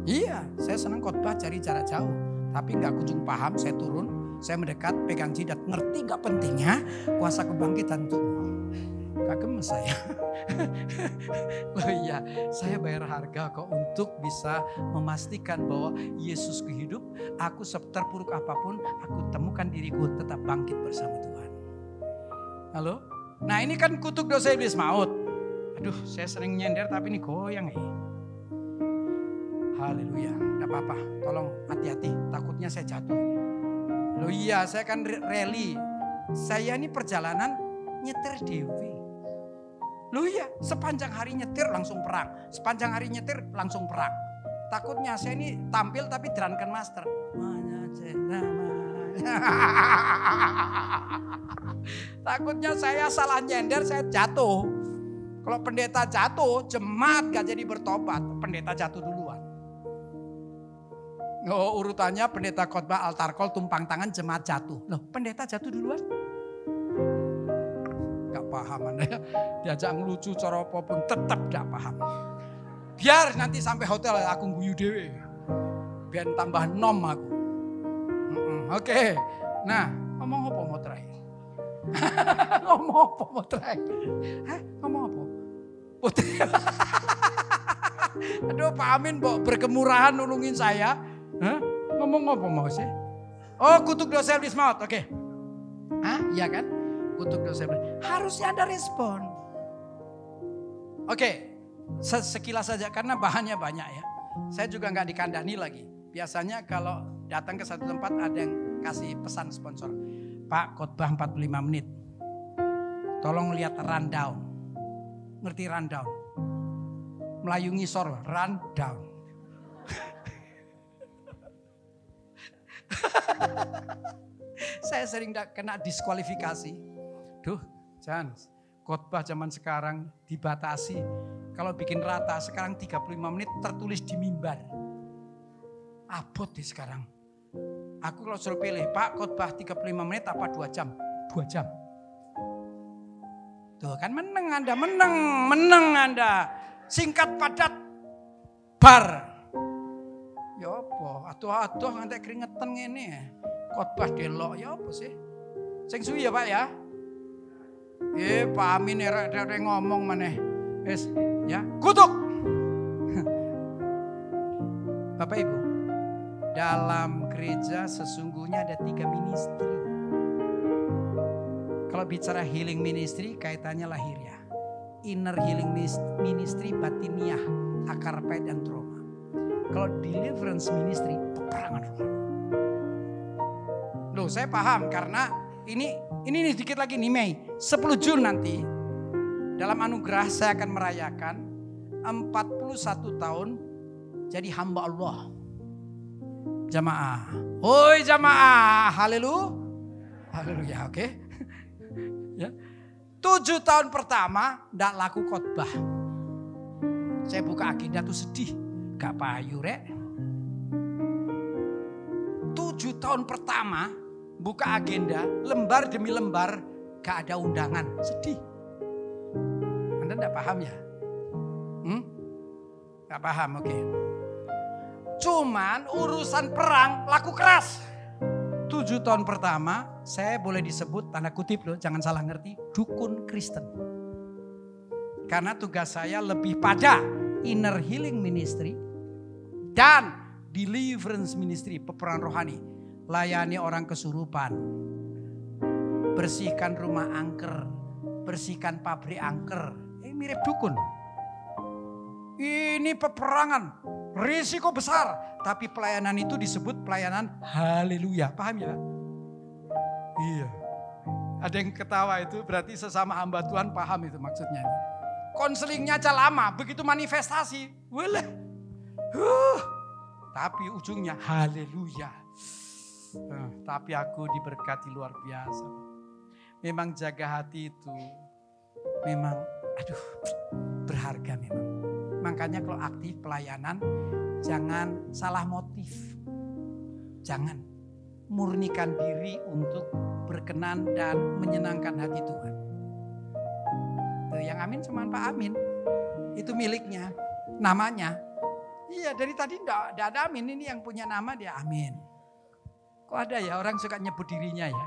Iya, saya senang khotbah cari jarak jauh. Tapi gak kunjung paham, saya turun. Saya mendekat, pegang jidat. Ngerti gak pentingnya kuasa kebangkitan itu? Gak gemes saya. Loh iya, saya bayar harga kok untuk bisa memastikan bahwa Yesus hidup. Aku terpuruk apapun, aku temukan diriku tetap bangkit bersama Tuhan. Halo? Nah ini kan kutuk dosa iblis maut. Aduh, saya sering nyender tapi ini goyang ya. Haleluya, enggak apa-apa, tolong hati-hati, takutnya saya jatuh. Loh iya, saya kan rally. Saya ini perjalanan nyetir dewi. Loh iya, sepanjang hari nyetir langsung perang. Sepanjang hari nyetir langsung perang. Takutnya saya ini tampil tapi drunken master. Takutnya saya salah nyender, saya jatuh. Kalau pendeta jatuh, jemaat gak jadi bertobat. Pendeta jatuh duluan. Oh, urutannya pendeta khotbah altar call tumpang tangan jemaat jatuh. Loh, pendeta jatuh duluan? Gak paham Anda. Diajak ngelucu cara apapun tetap gak paham. Biar nanti sampai hotel aku guyu dewe. Biar tambah nom aku. Oke. Nah, ngomong apa mau terakhir? Ngomong apa mau terakhir? Hah? Ngomong apa? Putri. Aduh, Pak Amin berkemurahan nulungin saya. Hah? Ngomong apa mau sih? Oh, kutuk dosa iblis maut. Oke. Hah? Iya kan? Kutuk dosa iblis. Harusnya ada respon. Oke. Sekilas saja karena bahannya banyak ya. Saya juga nggak dikandani lagi. Biasanya kalau datang ke satu tempat ada yang kasih pesan sponsor. Pak, khotbah 45 menit. Tolong lihat rundown. Ngerti rundown? Melayu ngisor, rundown. Saya sering kena diskualifikasi. Duh, jangan. Khotbah zaman sekarang dibatasi. Kalau bikin rata sekarang 35 menit tertulis di mimbar. Abot deh sekarang. Aku kalau suruh pilih, Pak khotbah 35 menit apa 2 jam? 2 jam. Tuh kan menang Anda. Singkat padat, bar. Ya apa? Atuh ngantek keringetan ngene. Khotbah delok ya apa sih? Sing suwi ya Pak ya. Pak Amin era ngomong maneh. Wis ya, kutuk. Bapak Ibu, dalam gereja sesungguhnya ada 3 ministry. Kalau bicara healing ministry kaitannya lahiriah. Inner healing ministry batiniah, akar pahit dan trauma. Kalau deliverance ministry peperangan rohani. Loh, saya paham karena ini sedikit lagi nih Mei, 10 Jun nanti dalam anugerah saya akan merayakan 41 tahun jadi hamba Allah. Jamaah. Hoi jamaah. Haleluya, oke. Ya. 7 tahun pertama ndak laku khotbah. Saya buka agenda tuh sedih. Gak payu rek. 7 tahun pertama buka agenda lembar demi lembar gak ada undangan. Sedih. Anda ndak paham ya? Gak paham, oke. Cuman urusan perang laku keras. 7 tahun pertama saya boleh disebut tanda kutip loh, jangan salah ngerti, dukun Kristen. Karena tugas saya lebih pada inner healing ministry dan deliverance ministry, peperangan rohani. Layani orang kesurupan, bersihkan rumah angker, bersihkan pabrik angker. Mirip dukun. Ini peperangan. Risiko besar. Tapi pelayanan itu disebut pelayanan haleluya. Paham ya? Iya. Ada yang ketawa itu berarti sesama hamba Tuhan paham itu maksudnya. Konselingnya aja lama, begitu manifestasi. Boleh. Tapi ujungnya haleluya. Tapi aku diberkati luar biasa. Memang jaga hati itu memang berharga memang. Makanya kalau aktif pelayanan jangan salah motif. Jangan murnikan diri untuk berkenan dan menyenangkan hati Tuhan. Tuh, yang amin cuma Pak Amin. Itu miliknya, namanya. Iya dari tadi enggak ada amin, ini yang punya nama dia amin. Kok ada ya orang suka nyebut dirinya ya?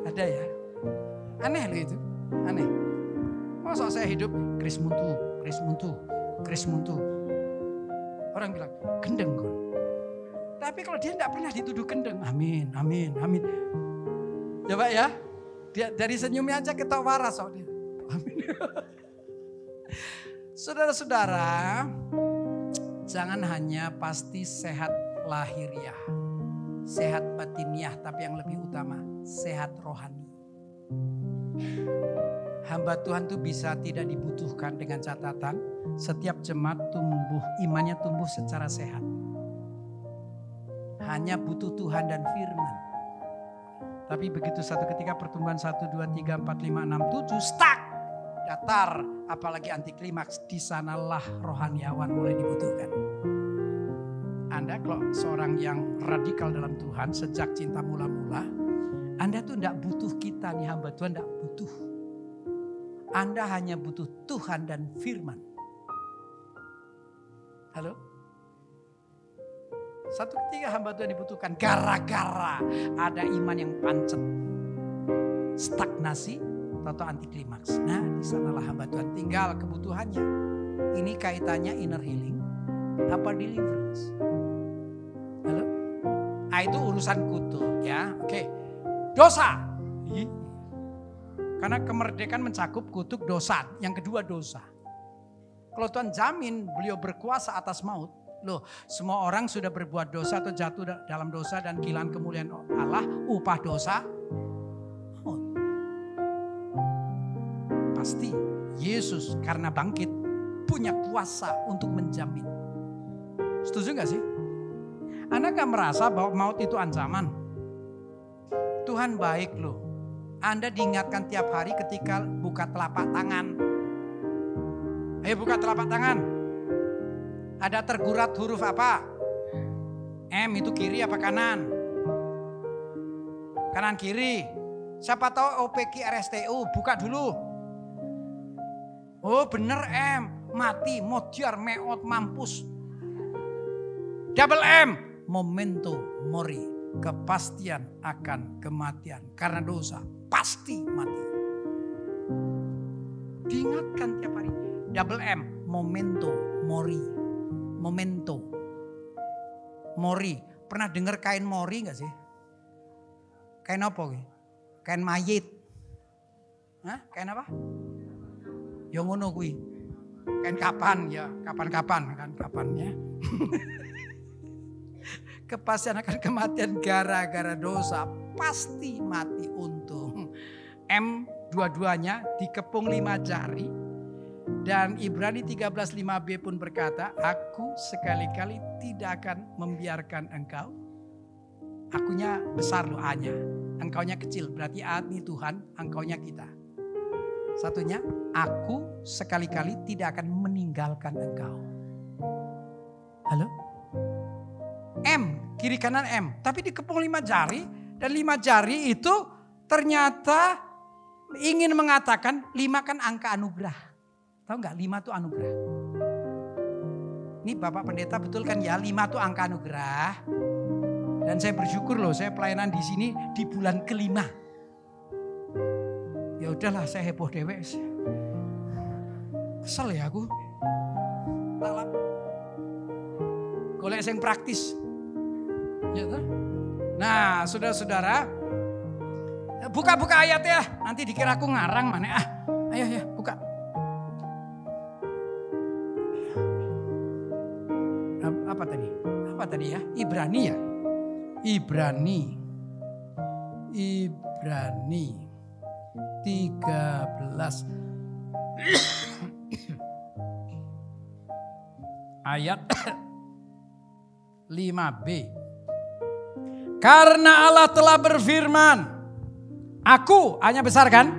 Ada ya? Aneh loh itu, aneh. Masa saya hidup Kris Muntu. Orang bilang gendeng kok. Tapi kalau dia enggak pernah dituduh gendeng, amin. Coba ya, dia dari senyumnya aja kita waras soal dia. Amin. Saudara-saudara, jangan hanya pasti sehat lahiriah, sehat batiniah, tapi yang lebih utama sehat rohani. Hamba Tuhan itu bisa tidak dibutuhkan dengan catatan setiap jemaat imannya tumbuh secara sehat. Hanya butuh Tuhan dan firman. Tapi begitu satu ketika pertumbuhan 1, 2, 3, 4, 5, 6, 7 stuck. Datar, apalagi anti klimaks, di sanalah rohaniawan mulai dibutuhkan. Anda kalau seorang yang radikal dalam Tuhan sejak cinta mula-mula, Anda tuh enggak butuh kita nih hamba Tuhan, enggak butuh. Anda hanya butuh Tuhan dan firman. Halo? Satu ketika hamba Tuhan dibutuhkan gara-gara ada iman yang pancet, stagnasi, atau anti klimaks. Nah, di sanalah hamba Tuhan tinggal kebutuhannya. Ini kaitannya inner healing apa deliverance? Halo? Ah, itu urusan kutuk ya. Oke. Dosa. Karena kemerdekaan mencakup kutuk dosa. Yang kedua dosa. Kalau Tuhan jamin beliau berkuasa atas maut. Loh, semua orang sudah berbuat dosa atau jatuh dalam dosa dan kehilangan kemuliaan Allah, upah dosa maut. Pasti Yesus karena bangkit punya kuasa untuk menjamin. Setuju gak sih? Anda gak merasa bahwa maut itu ancaman? Tuhan baik loh. Anda diingatkan tiap hari ketika buka telapak tangan. Ayo buka telapak tangan. Ada tergurat huruf apa? M itu kiri apa kanan? Kanan kiri. Siapa tahu OPQ RSTU, buka dulu. Oh bener M, mati, modiar, meot, mampus. Double M, memento mori, kepastian akan kematian. Karena dosa, pasti mati. Diingatkan tiap hari. Double M, memento mori. Memento. Mori. Pernah dengar kain mori gak sih? Kain apa? Kain mayit. Hah? Kain apa? Ya ngono kuwi. Kain kapan ya, kapan-kapan kan kapannya. Kepastian akan kematian gara-gara dosa, pasti mati untung. M dua-duanya dikepung 5 jari. Dan Ibrani 13:5b pun berkata, aku sekali-kali tidak akan membiarkan engkau. Akunya besar loh A-nya, engkaunya kecil, berarti A ini Tuhan, engkaunya kita. Satunya, aku sekali-kali tidak akan meninggalkan engkau. Halo? M, kiri kanan M, tapi dikepung 5 jari, dan 5 jari itu ternyata ingin mengatakan 5 kan angka anugerah. Tahu nggak 5 itu anugerah. Ini Bapak Pendeta betul kan ya 5 itu angka anugerah. Dan saya bersyukur loh saya pelayanan di sini di bulan ke-5. Ya udahlah saya heboh dewek. Kesel ya aku. Talak. Golek yang praktis. Ya, nah saudara-saudara. Buka-buka ayat ya. Nanti dikira aku ngarang mana. Ayo ya buka. apa tadi? Apa tadi ya? Ibrani ya? Ibrani 13 ayat 5b. Karena Allah telah berfirman, aku, hanya besar kan?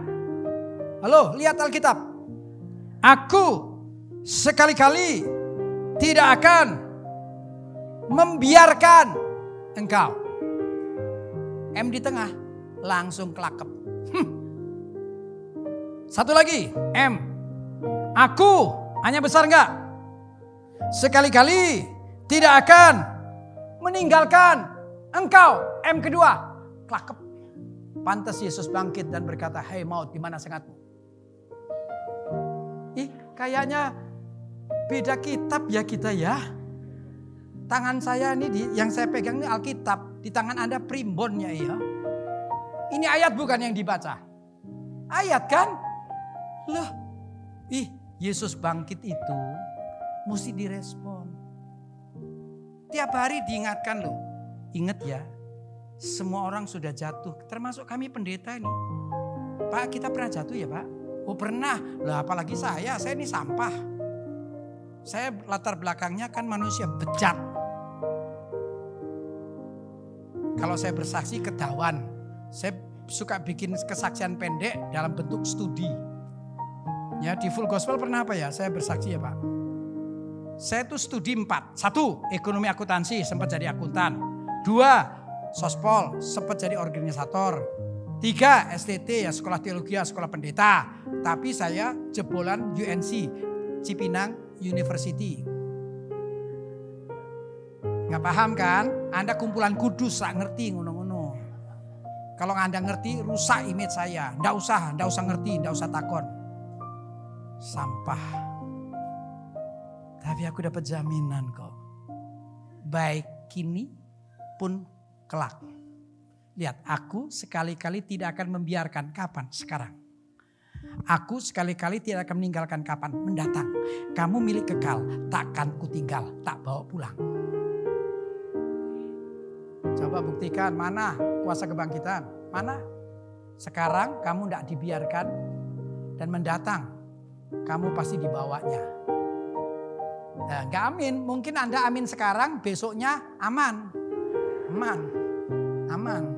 Halo, lihat Alkitab. Aku sekali-kali tidak akan membiarkan engkau. M di tengah, langsung kelakep. Satu lagi, M. Aku, hanya besar enggak? Sekali-kali tidak akan meninggalkan engkau. M kedua, kelakep. Pantas Yesus bangkit dan berkata, "Hei maut, di mana sengatmu?" Kayaknya beda kitab ya kita ya. Tangan saya ini yang saya pegang ini Alkitab, di tangan Anda primbonnya ya. Ini ayat bukan yang dibaca. Ayat kan? Loh, Yesus bangkit itu mesti direspon. Tiap hari diingatkan loh. Ingat ya, semua orang sudah jatuh, termasuk kami pendeta ini. Pak, kita pernah jatuh ya Pak? Oh pernah, lah apalagi saya ini sampah. Saya latar belakangnya kan manusia bejat. Kalau saya bersaksi ketahuan, saya suka bikin kesaksian pendek dalam bentuk studi. Ya di Full Gospel pernah apa ya, saya bersaksi ya Pak. Saya tuh studi 4. 1, ekonomi akuntansi, sempat jadi akuntan. 2, sospol, sempat jadi organisator. 3, STT ya sekolah teologi, sekolah pendeta. Tapi saya jebolan UNC, Cipinang University. Nggak paham kan? Anda kumpulan kudus, tak ngerti ngono-ngono. Kalau Anda ngerti rusak image saya. Nggak usah ngerti, nggak usah takon. Sampah. Tapi aku dapat jaminan kok. Baik kini pun kelak. Lihat, aku sekali-kali tidak akan membiarkan. Kapan? Sekarang. Aku sekali-kali tidak akan meninggalkan. Kapan? Mendatang. Kamu milik kekal, takkan kutinggal, tak bawa pulang. Coba buktikan, mana kuasa kebangkitan? Mana? Sekarang kamu tidak dibiarkan dan mendatang. Kamu pasti dibawanya. Nah, gak amin. Mungkin Anda amin sekarang, besoknya aman. Aman.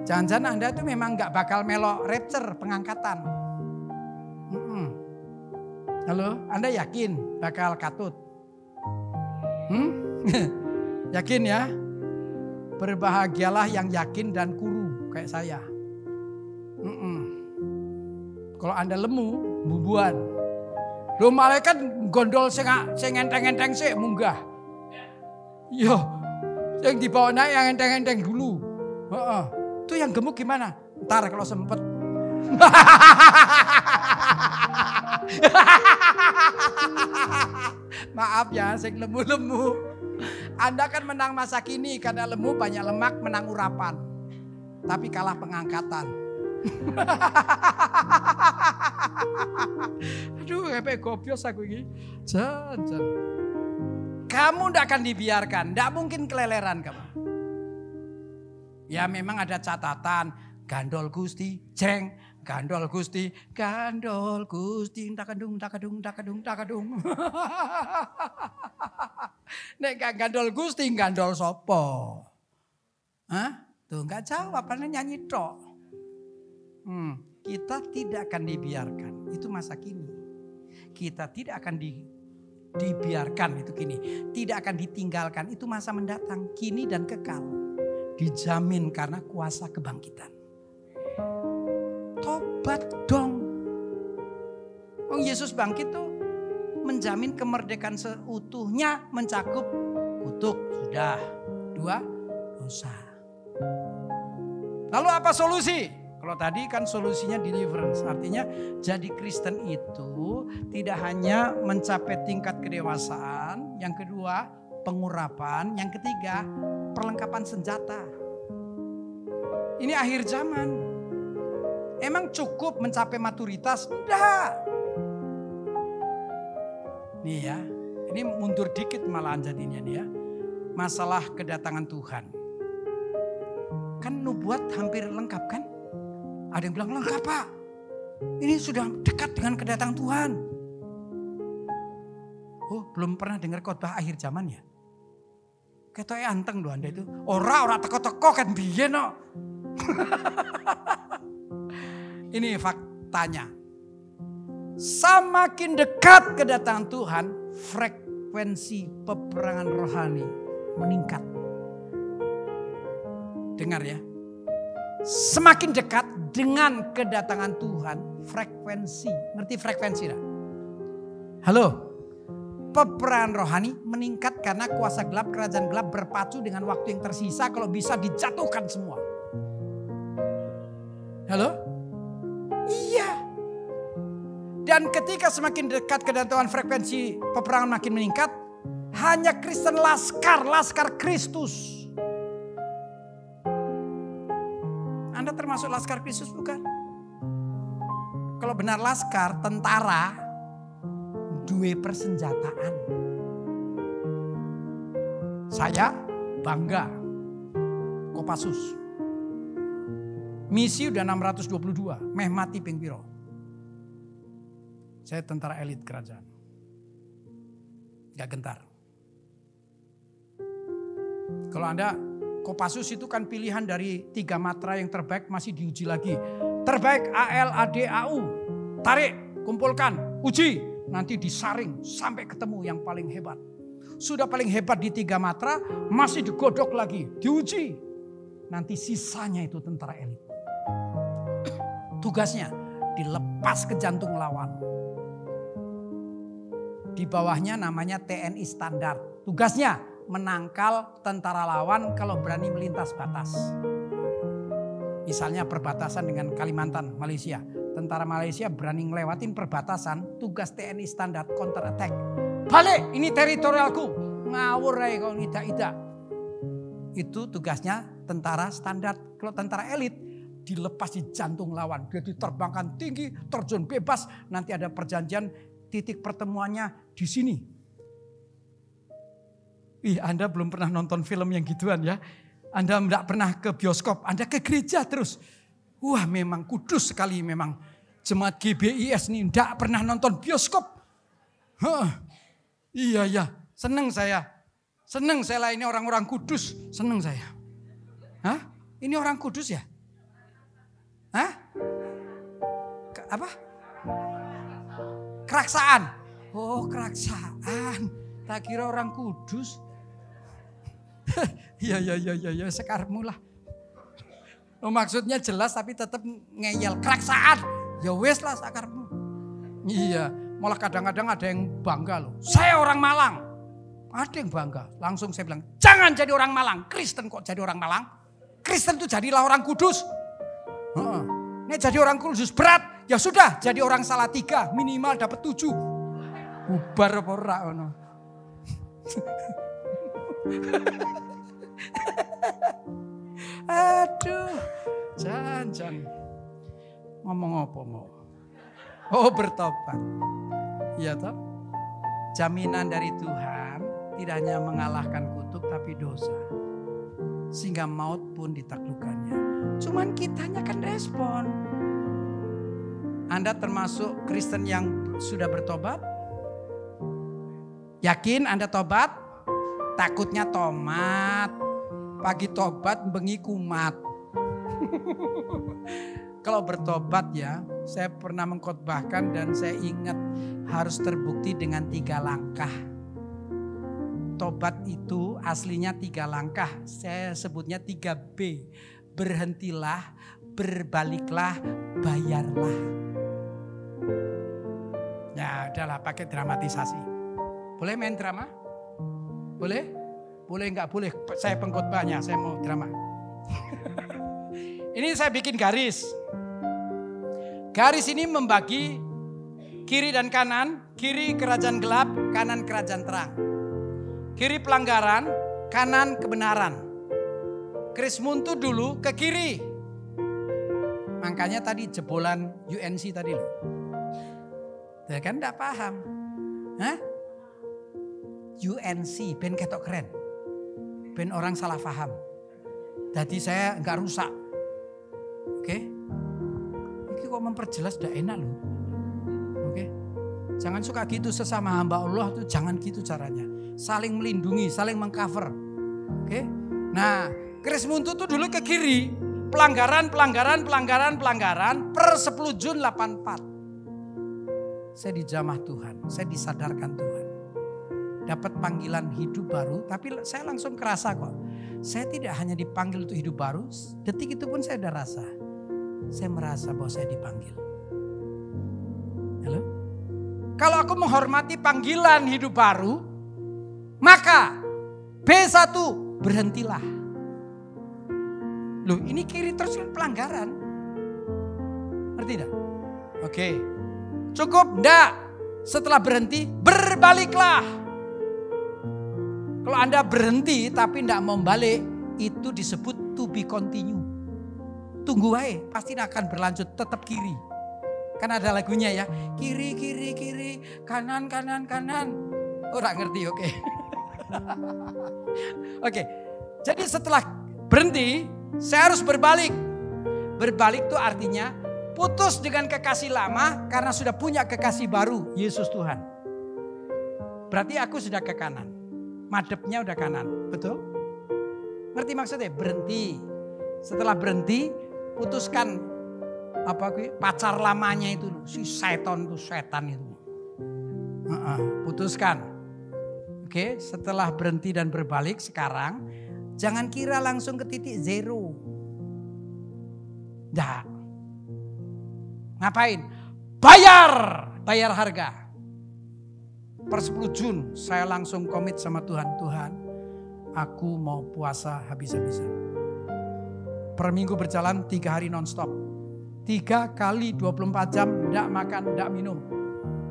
Jangan-jangan Anda itu memang gak bakal melok rapture, pengangkatan. Halo, Anda yakin bakal katut? Yakin ya? Berbahagialah yang yakin dan kuru kayak saya. Kalau Anda lemu, bubuan. Loh malaikat gondol sing enteng-enteng sih munggah. Yo, yang dibawa naik yang enteng-enteng dulu. Itu yang gemuk gimana? Ntar kalau sempet. Maaf ya, sing lemu-lemu. Anda kan menang masa kini karena lemu banyak lemak, menang urapan. Tapi kalah pengangkatan. Aduh, sampai gobios aku ini. Jangan. Kamu tidak akan dibiarkan, tidak mungkin keleleran kamu. Ya memang ada catatan, gandol Gusti, jeng, gandol Gusti, takadung. Nek gak gandol Gusti, gandol sopo? Hah? Tuh gak jawab, karena nyanyi tok. Kita tidak akan dibiarkan, itu masa kini. Kita tidak akan dibiarkan, itu kini. Tidak akan ditinggalkan, itu masa mendatang, kini dan kekal. Dijamin karena kuasa kebangkitan. Tobat dong. Yesus bangkit tuh menjamin kemerdekaan seutuhnya, mencakup kutuk, sudah. 2, dosa. Lalu apa solusi? Kalau tadi kan solusinya deliverance. Artinya jadi Kristen itu tidak hanya mencapai tingkat kedewasaan. Yang kedua pengurapan. Yang ketiga perlengkapan senjata. Ini akhir zaman. Emang cukup mencapai maturitas? Enggak. Nih ya, Ini mundur dikit malahan jadinya nih ya. Masalah kedatangan Tuhan. Kan nubuat hampir lengkap kan? Ada yang bilang lengkap Pak. Ini sudah dekat dengan kedatangan Tuhan. Oh belum pernah dengar khotbah akhir zaman ya? Ketoknya anteng loh Anda itu. Ora teko-teko kan biyen no. Ini faktanya. Semakin dekat kedatangan Tuhan, frekuensi peperangan rohani meningkat. Dengar ya. Semakin dekat dengan kedatangan Tuhan, frekuensi. Ngerti frekuensi tak? Halo? Peperangan rohani meningkat karena kuasa gelap, kerajaan gelap berpacu dengan waktu yang tersisa. Kalau bisa dijatuhkan semua. Halo? Iya. Dan ketika semakin dekat kedatangan frekuensi peperangan makin meningkat. Hanya Kristen laskar Kristus. Anda termasuk laskar Kristus bukan? Kalau benar laskar, tentara, dua persenjataan. Saya bangga, Kopassus. Misi udah 622, meh mati ping piro. Saya tentara elit kerajaan. Gak gentar. Kalau Anda Kopassus itu kan pilihan dari 3 matra yang terbaik masih diuji lagi. Terbaik AL, AD, AU. Tarik, kumpulkan, uji. Nanti disaring sampai ketemu yang paling hebat. Sudah paling hebat di 3 matra, masih digodok lagi, diuji. Nanti sisanya itu tentara elit. Tugasnya dilepas ke jantung lawan. Di bawahnya namanya TNI standar. Tugasnya menangkal tentara lawan kalau berani melintas batas. Misalnya perbatasan dengan Kalimantan, Malaysia. Tentara Malaysia berani ngelewatin perbatasan, tugas TNI standar counter attack. Balik, ini teritorialku. Ngawur aja kalau tidak. Itu tugasnya tentara standar. Kalau tentara elit dilepas di jantung lawan. Dia diterbangkan tinggi, terjun bebas. Nanti ada perjanjian, titik pertemuannya di sini. Anda belum pernah nonton film yang gituan ya. Anda tidak pernah ke bioskop, Anda ke gereja terus. Wah memang kudus sekali memang. Jemaat GBIS ini tidak pernah nonton bioskop. Iya, seneng saya. Seneng saya lah ini orang-orang kudus. Seneng saya. Hah? Ini orang kudus ya? Hah? Apa? Keraksaan. Oh keraksaan. Tak kira orang kudus. Iya, sekarangmu lah. Oh, maksudnya jelas tapi tetap ngeyel. Keraksaan. Ya wes lah sakarmu. Iya, malah kadang-kadang ada yang bangga loh. Saya orang Malang. Ada yang bangga. Langsung saya bilang, jangan jadi orang Malang. Kristen kok jadi orang Malang? Kristen itu jadilah orang kudus. Ini jadi orang kudus berat. Ya sudah, jadi orang Salatiga. Minimal dapat 7. Bubar apa ora ono. Aduh, jangan ngomong apa mau? Oh bertobat, iya toh? Jaminan dari Tuhan tidak hanya mengalahkan kutuk tapi dosa, sehingga maut pun ditaklukkannya. Cuman kitanya kan respon. Anda termasuk Kristen yang sudah bertobat? Yakin Anda tobat? Takutnya tomat, pagi tobat bengi kumat. Kalau bertobat ya, saya pernah mengkhotbahkan dan saya ingat harus terbukti dengan 3 langkah. Tobat itu aslinya 3 langkah, saya sebutnya 3B. Berhentilah, berbaliklah, bayarlah. Ya udahlah pakai dramatisasi. Boleh main drama? Boleh? Boleh enggak boleh? Saya pengkhotbahnya, saya mau drama. Ini saya bikin garis. Garis ini membagi kiri dan kanan. Kiri kerajaan gelap, kanan kerajaan terang. Kiri pelanggaran, kanan kebenaran. Kris Muntu dulu ke kiri. Makanya tadi jebolan UNC tadi loh. Ya kan enggak paham. Hah? UNC, ben ketok keren. Ben orang salah paham. Jadi saya enggak rusak. Oke? Ini kok memperjelas udah enak loh. Oke? Jangan suka gitu sesama hamba Allah tuh, jangan gitu caranya. Saling melindungi, saling mengcover. Oke? Nah, keris muntu tuh dulu ke kiri. Pelanggaran per 10 Jun 84. Saya dijamah Tuhan, saya disadarkan Tuhan. Dapat panggilan hidup baru, tapi saya langsung kerasa kok. Saya tidak hanya dipanggil untuk hidup baru, detik itu pun saya udah rasa. Saya merasa bahwa saya dipanggil. Halo? Kalau aku menghormati panggilan hidup baru, maka B1 berhentilah. Loh, ini kiri terus kan pelanggaran. Ngerti tidak? Oke. Cukup enggak? Setelah berhenti, berbaliklah. Kalau Anda berhenti tapi enggak mau balik, itu disebut to be continue. Tunggu aja, pasti akan berlanjut tetap kiri. Kan ada lagunya ya, kiri, kanan. Oh, enggak ngerti, oke. Oke, jadi setelah berhenti, saya harus berbalik. Berbalik itu artinya putus dengan kekasih lama karena sudah punya kekasih baru, Yesus Tuhan. Berarti aku sudah ke kanan. Madepnya udah kanan, betul? Ngerti maksudnya? Berhenti. Setelah berhenti, putuskan pacar lamanya itu, si setan itu. Putuskan. Oke, setelah berhenti dan berbalik sekarang, jangan kira langsung ke titik zero. Enggak. Ngapain? Bayar harga. Per 10 Jun saya langsung komit sama Tuhan. Tuhan, aku mau puasa habis-habisan. Per minggu berjalan 3 hari nonstop. 3 kali 24 jam enggak makan, enggak minum.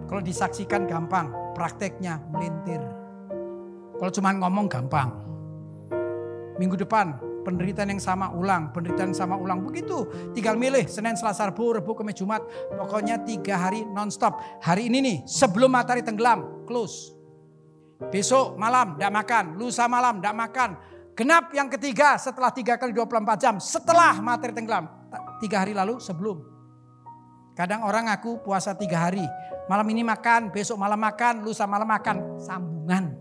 Kalau disaksikan gampang, prakteknya melintir. Kalau cuma ngomong gampang. Minggu depan penderitaan yang sama ulang, begitu. Tinggal milih Senin, Selasa, Rabu, Kamis, Jumat. Pokoknya 3 hari nonstop. Hari ini nih sebelum matahari tenggelam, close. Besok malam enggak makan, lusa malam enggak makan. Genap yang ketiga setelah 3 kali 24 jam setelah matahari tenggelam. 3 hari lalu sebelum. Kadang orang ngaku puasa 3 hari. Malam ini makan, besok malam makan, lusa malam makan. Sambungan.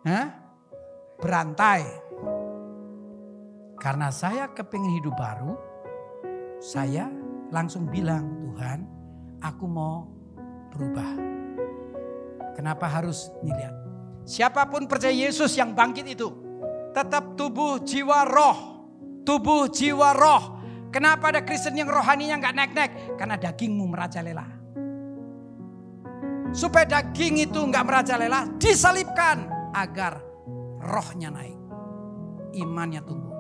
Hah? Berantai. Karena saya kepingin hidup baru, saya langsung bilang, Tuhan, aku mau berubah. Kenapa harus dilihat? Siapapun percaya Yesus yang bangkit itu, tetap tubuh, jiwa, roh. Tubuh, jiwa, roh. Kenapa ada Kristen yang rohaninya gak naik-naik? Karena dagingmu merajalela. Supaya daging itu gak merajalela, disalibkan agar rohnya naik, imannya tumbuh.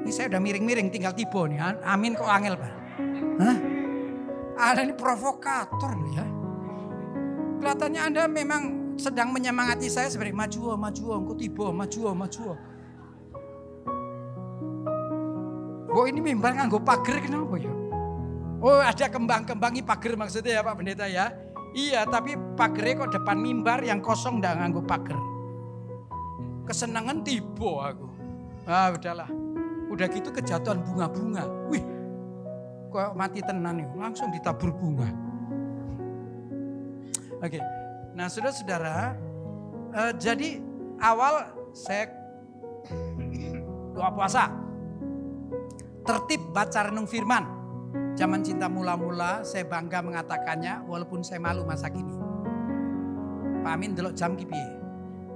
Ini saya udah miring-miring tinggal tiba nih. Amin kok angel Pak. Hah? Ada ini provokator loh ya. Kelihatannya Anda memang sedang menyemangati saya seperti maju, engko tiba, maju. Bo ini mimbar nganggo pager kenapa ya? Oh ada kembang-kembangi pager maksudnya ya Pak Pendeta ya. Iya tapi pagernya kok depan mimbar yang kosong ndak nganggo pager. Kesenangan tiba aku. Ah udahlah. Udah gitu kejatuhan bunga-bunga. Wih. Kok mati tenan nih. Langsung ditabur bunga. Oke. Nah saudara-saudara. Jadi awal saya doa puasa. Tertib baca renung firman. Zaman cinta mula-mula saya bangga mengatakannya. Walaupun saya malu masa kini. Pak Amin delok jam ki piye?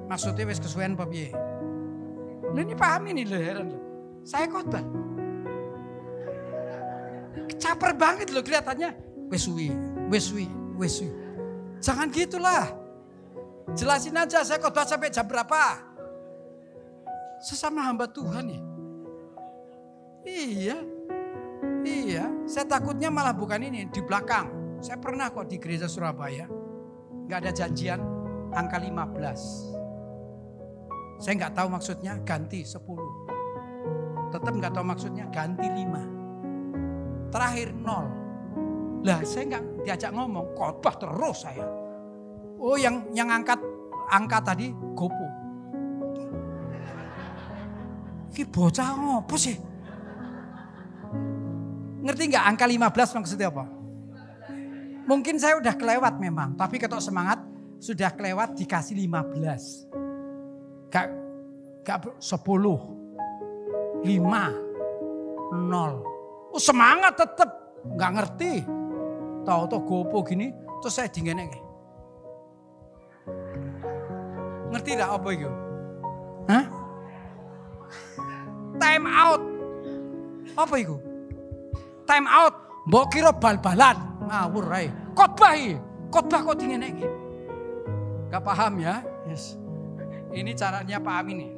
Maksudnya wis kesuwen apa piye? Lha ini paham ini lho heran lho. Saya khotbah. Caper banget loh kelihatannya. Wis suwi. Jangan gitulah. Jelasin aja saya khotbah sampai jam berapa. Sesama hamba Tuhan ya. Iya. Saya takutnya malah bukan ini di belakang. Saya pernah kok di gereja Surabaya. Gak ada janjian angka 15. Saya nggak tahu maksudnya ganti 10. Tetap nggak tahu maksudnya ganti 5. Terakhir 0. Lah saya nggak diajak ngomong, khotbah terus saya. Oh, yang angkat tadi gopo. Ini bocah ngopo sih? Ngerti nggak angka 15 maksudnya apa? Mungkin saya udah kelewat memang, tapi ketok semangat sudah kelewat dikasih 15. Gak 10, 5, 0. Oh, semangat tetep, nggak ngerti. Tahu-tahu gopo gini, terus saya dingenek. Ngerti gak apa itu? Hah? Time out. Apa itu? Time out. Mbok kira bal-balan. Ngawur ae. Khotbah kok dingenek. Gak paham ya? Yes. Ini caranya Pak Amin nih.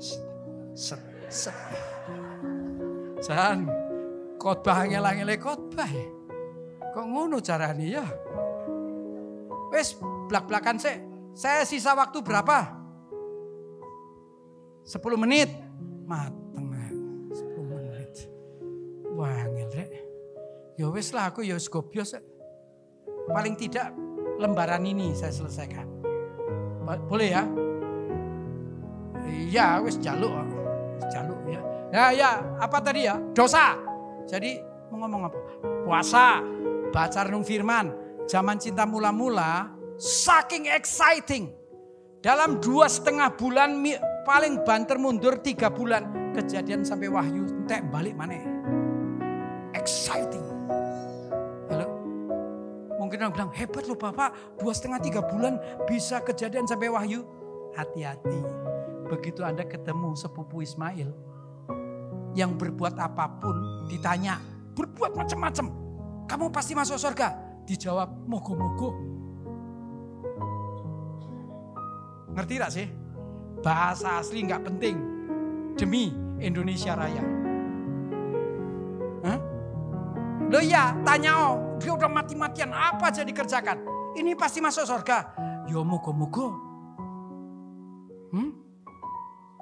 Set. San, khotbah ngela-ngele khotbah. Kok ngono caranya ya? Wes, blak-blakan saya sisa waktu berapa? 10 menit. Mateng 10 menit. Wah, ngelrek. Ya wes lah aku ya gobios. Paling tidak lembaran ini saya selesaikan. Boleh ya? Iya, wes jaluk ya. Ya, apa tadi ya? Dosa. Jadi mau ngomong apa? Puasa, baca renung firman, zaman cinta mula-mula, saking exciting. Dalam 2,5 bulan, paling banter mundur 3 bulan, kejadian sampai wahyu, entek balik mana? Exciting. Halo? Mungkin orang bilang, hebat loh Bapak, 2,5-3 bulan bisa kejadian sampai wahyu. Hati-hati, begitu Anda ketemu sepupu Ismail, yang berbuat apapun, ditanya, berbuat macam-macam, kamu pasti masuk surga. Dijawab, mogo-mogo. Ngerti gak sih? Bahasa asli gak penting. Demi Indonesia Raya. Hah? Loh ya, tanya dia udah mati-matian, apa aja dikerjakan. Ini pasti masuk surga. Ya mogo-mogo.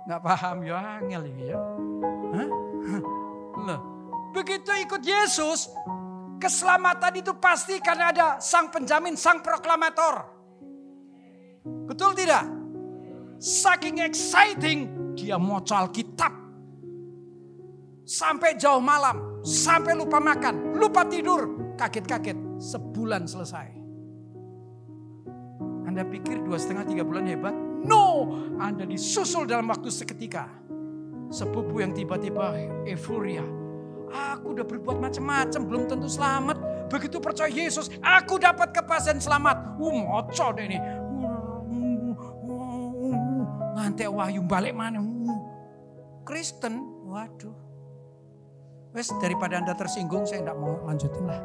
Gak paham ya, angel ya. Hah? Loh, begitu ikut Yesus, keselamatan itu pasti karena ada sang penjamin, sang proklamator. Betul tidak? Saking exciting, dia moco Alkitab. Sampai jauh malam, sampai lupa makan, lupa tidur, kaget-kaget, sebulan selesai. Anda pikir 2,5-3 bulan hebat? No, Anda disusul dalam waktu seketika. Sepupu yang tiba-tiba euforia. Aku udah berbuat macam-macam, belum tentu selamat. Begitu percaya Yesus, aku dapat kepastian selamat. Moco deh ini. Ngantek wahyu balik mana? Kristen, waduh. Wes daripada Anda tersinggung, saya enggak mau lanjutin lah.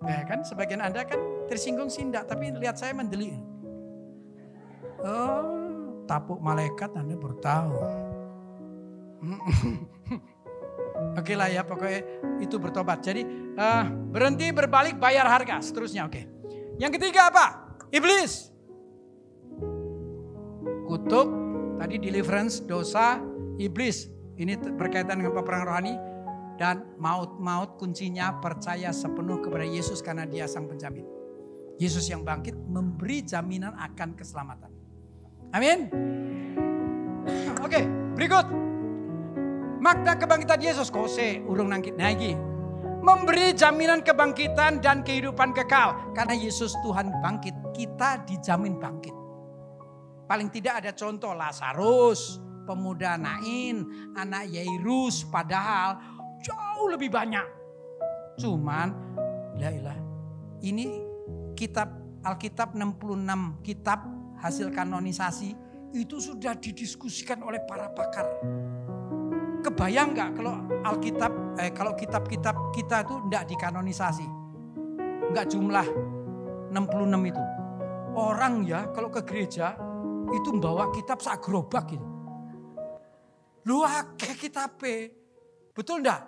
Ya kan, sebagian Anda kan tersinggung sih enggak, tapi lihat saya mendeli. Oh, tapuk malaikat Anda bertahu. Oke lah ya, pokoknya itu bertobat. Jadi berhenti, berbalik, bayar harga, seterusnya. Oke. Yang ketiga apa? Iblis. Kutuk, tadi deliverance, dosa, iblis. Ini berkaitan dengan peperangan rohani. Dan maut kuncinya percaya sepenuh kepada Yesus karena dia sang penjamin. Yesus yang bangkit memberi jaminan akan keselamatan. Amin. Oke, berikut. Makna kebangkitan Yesus, kose urung nangkit naiki. Memberi jaminan kebangkitan dan kehidupan kekal. Karena Yesus Tuhan bangkit, kita dijamin bangkit. Paling tidak ada contoh Lazarus, pemuda Nain, anak Yairus, padahal jauh lebih banyak. Cuman, ini kitab Alkitab 66 kitab hasil kanonisasi itu sudah didiskusikan oleh para pakar. Kebayang nggak kalau Alkitab, kalau kitab-kitab kita itu enggak dikanonisasi, enggak jumlah 66 itu. Orang ya kalau ke gereja itu membawa kitab sak gerobak gitu. Lu akeh kitabe. Betul enggak?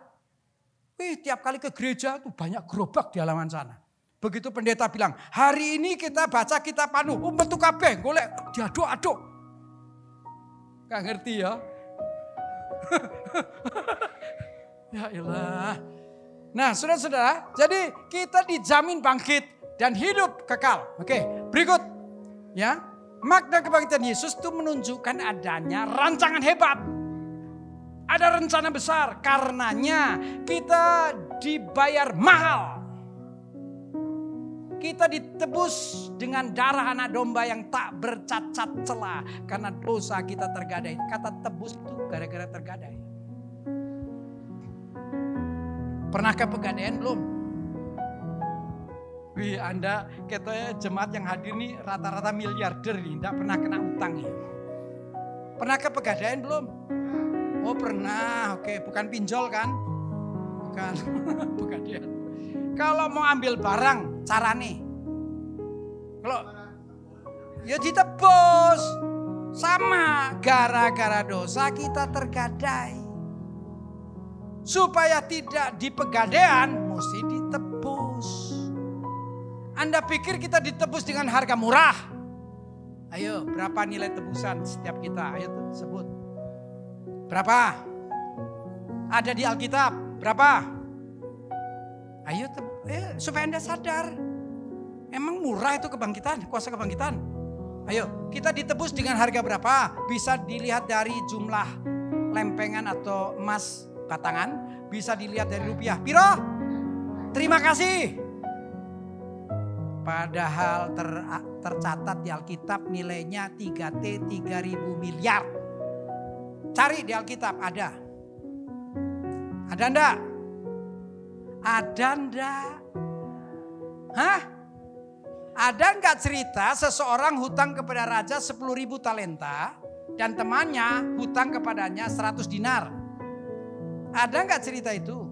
Tiap kali ke gereja tuh banyak gerobak di halaman sana. Begitu pendeta bilang, hari ini kita baca kitab anu, metu kabeh, golek diaduk-aduk. Gak ngerti ya. Ya ilah. Nah saudara-saudara, jadi kita dijamin bangkit dan hidup kekal. Oke, berikut ya. Makna kebangkitan Yesus itu menunjukkan adanya rancangan hebat. Ada rencana besar, karenanya kita dibayar mahal. Kita ditebus dengan darah anak domba yang tak bercacat celah. Karena dosa kita tergadai. Kata tebus itu gara-gara tergadai. Pernahkah pegadaian belum? Wih, Anda katanya jemaat yang hadir nih rata-rata miliarder nih. Tidak pernah kena utang nih. Pernahkah pegadaian belum? Oh pernah, oke. Bukan pinjol kan? Bukan, pegadaian. Kalau mau ambil barang, carane. Kalau ya ditebus. Sama, gara-gara dosa kita tergadai. Supaya tidak di pegadaian, mesti ditebus. Anda pikir kita ditebus dengan harga murah? Ayo, berapa nilai tebusan setiap kita? Ayo sebut. Berapa? Ada di Alkitab, berapa? Ayo supaya Anda sadar. Emang murah itu kebangkitan, kuasa kebangkitan. Ayo, kita ditebus dengan harga berapa? Bisa dilihat dari jumlah lempengan atau emas batangan. Bisa dilihat dari rupiah. Piro? Terima kasih. Padahal tercatat di Alkitab nilainya 3T 3.000 miliar. Cari di Alkitab, ada. Ada enggak? Ada enggak? Hah? Ada enggak cerita seseorang hutang kepada raja 10.000 talenta dan temannya hutang kepadanya 100 dinar? Ada enggak cerita itu?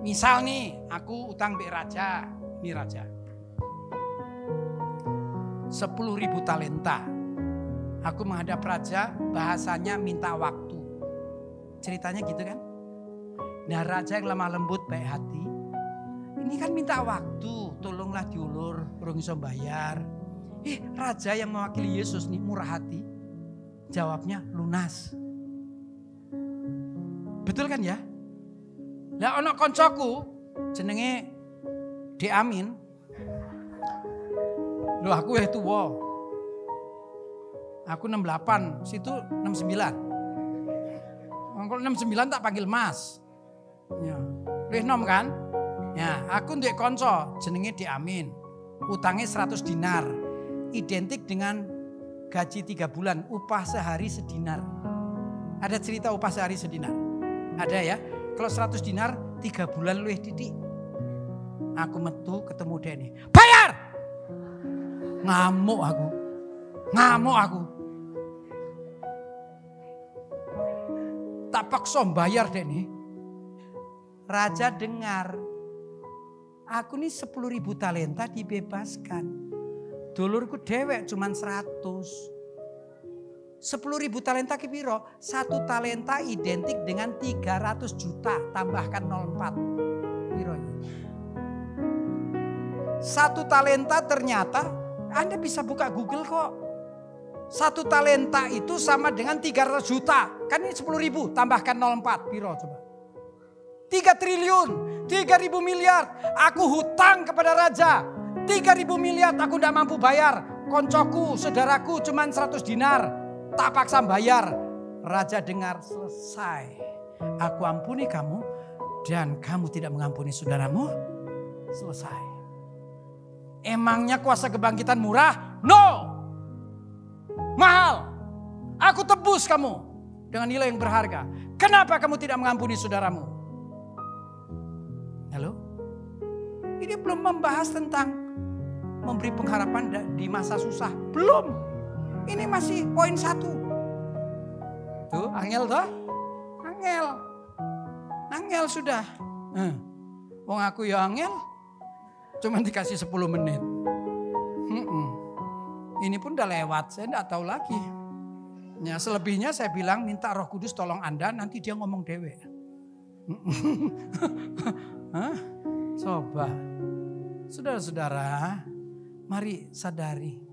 Misal nih, aku utang be raja. Ini raja. 10.000 talenta. Aku menghadap raja, bahasanya minta waktu. Ceritanya gitu kan? Nah raja yang lemah lembut baik hati. Ini kan minta waktu, tolonglah diulur, urung iso bayar. Raja yang mewakili Yesus nih murah hati. Jawabnya lunas. Betul kan ya? Lah ono koncoku jenenge Diamin. Loh aku itu wow. Aku 68, situ 69. Kalau 69 tak panggil Mas. Ya. Luwih nom kan? Ya, aku ndek konco jenenge Diamin. Utangnya 100 dinar. Identik dengan gaji 3 bulan, upah sehari sedinar. Ada cerita upah sehari sedinar? Ada ya? Kalau 100 dinar 3 bulan luwih titik. Aku metu ketemu Deni. Bayar! Ngamuk aku. Tak paksa bayar Deni. Raja dengar. Aku nih 10.000 talenta dibebaskan. Dulurku dewek cuman 100. 10.000 talenta kepiro? 1 talenta identik dengan 300 juta. Tambahkan 04. Piro ini? 1 talenta ternyata Anda bisa buka Google kok. 1 talenta itu sama dengan 300 juta. Kan ini 10.000 tambahkan 04. Piro coba? 3 triliun. 3.000 miliar. Aku hutang kepada raja. 3.000 miliar aku tidak mampu bayar. Koncoku, saudaraku cuman 100 dinar. Tak paksa bayar. Raja dengar, selesai. Aku ampuni kamu dan kamu tidak mengampuni saudaramu. Selesai. Emangnya kuasa kebangkitan murah? No. Mahal. Aku tebus kamu dengan nilai yang berharga. Kenapa kamu tidak mengampuni saudaramu? Halo? Ini belum membahas tentang memberi pengharapan di masa susah. Belum. Ini masih poin 1. Tuh, angel toh? Angel sudah. Wong aku ya angel. Cuman dikasih 10 menit. Ini pun udah lewat, saya enggak tahu lagi. Ya, selebihnya saya bilang minta Roh Kudus tolong Anda, nanti dia ngomong dewe. Coba. Saudara-saudara, mari sadari.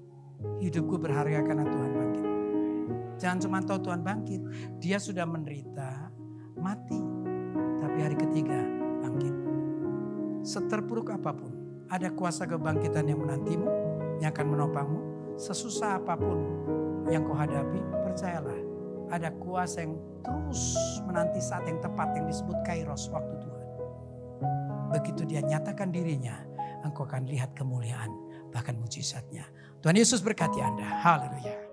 Hidupku berharga karena Tuhan bangkit. Jangan cuma tahu Tuhan bangkit. Dia sudah menderita, mati. Tapi hari ketiga bangkit. seterpuruk apapun, ada kuasa kebangkitan yang menantimu, yang akan menopangmu. Sesusah apapun yang kau hadapi, percayalah, ada kuasa yang terus menanti saat yang tepat yang disebut kairos, waktu Tuhan. Begitu dia nyatakan dirinya, engkau akan lihat kemuliaan, bahkan mujizatnya. Tuhan Yesus berkati Anda. Haleluya.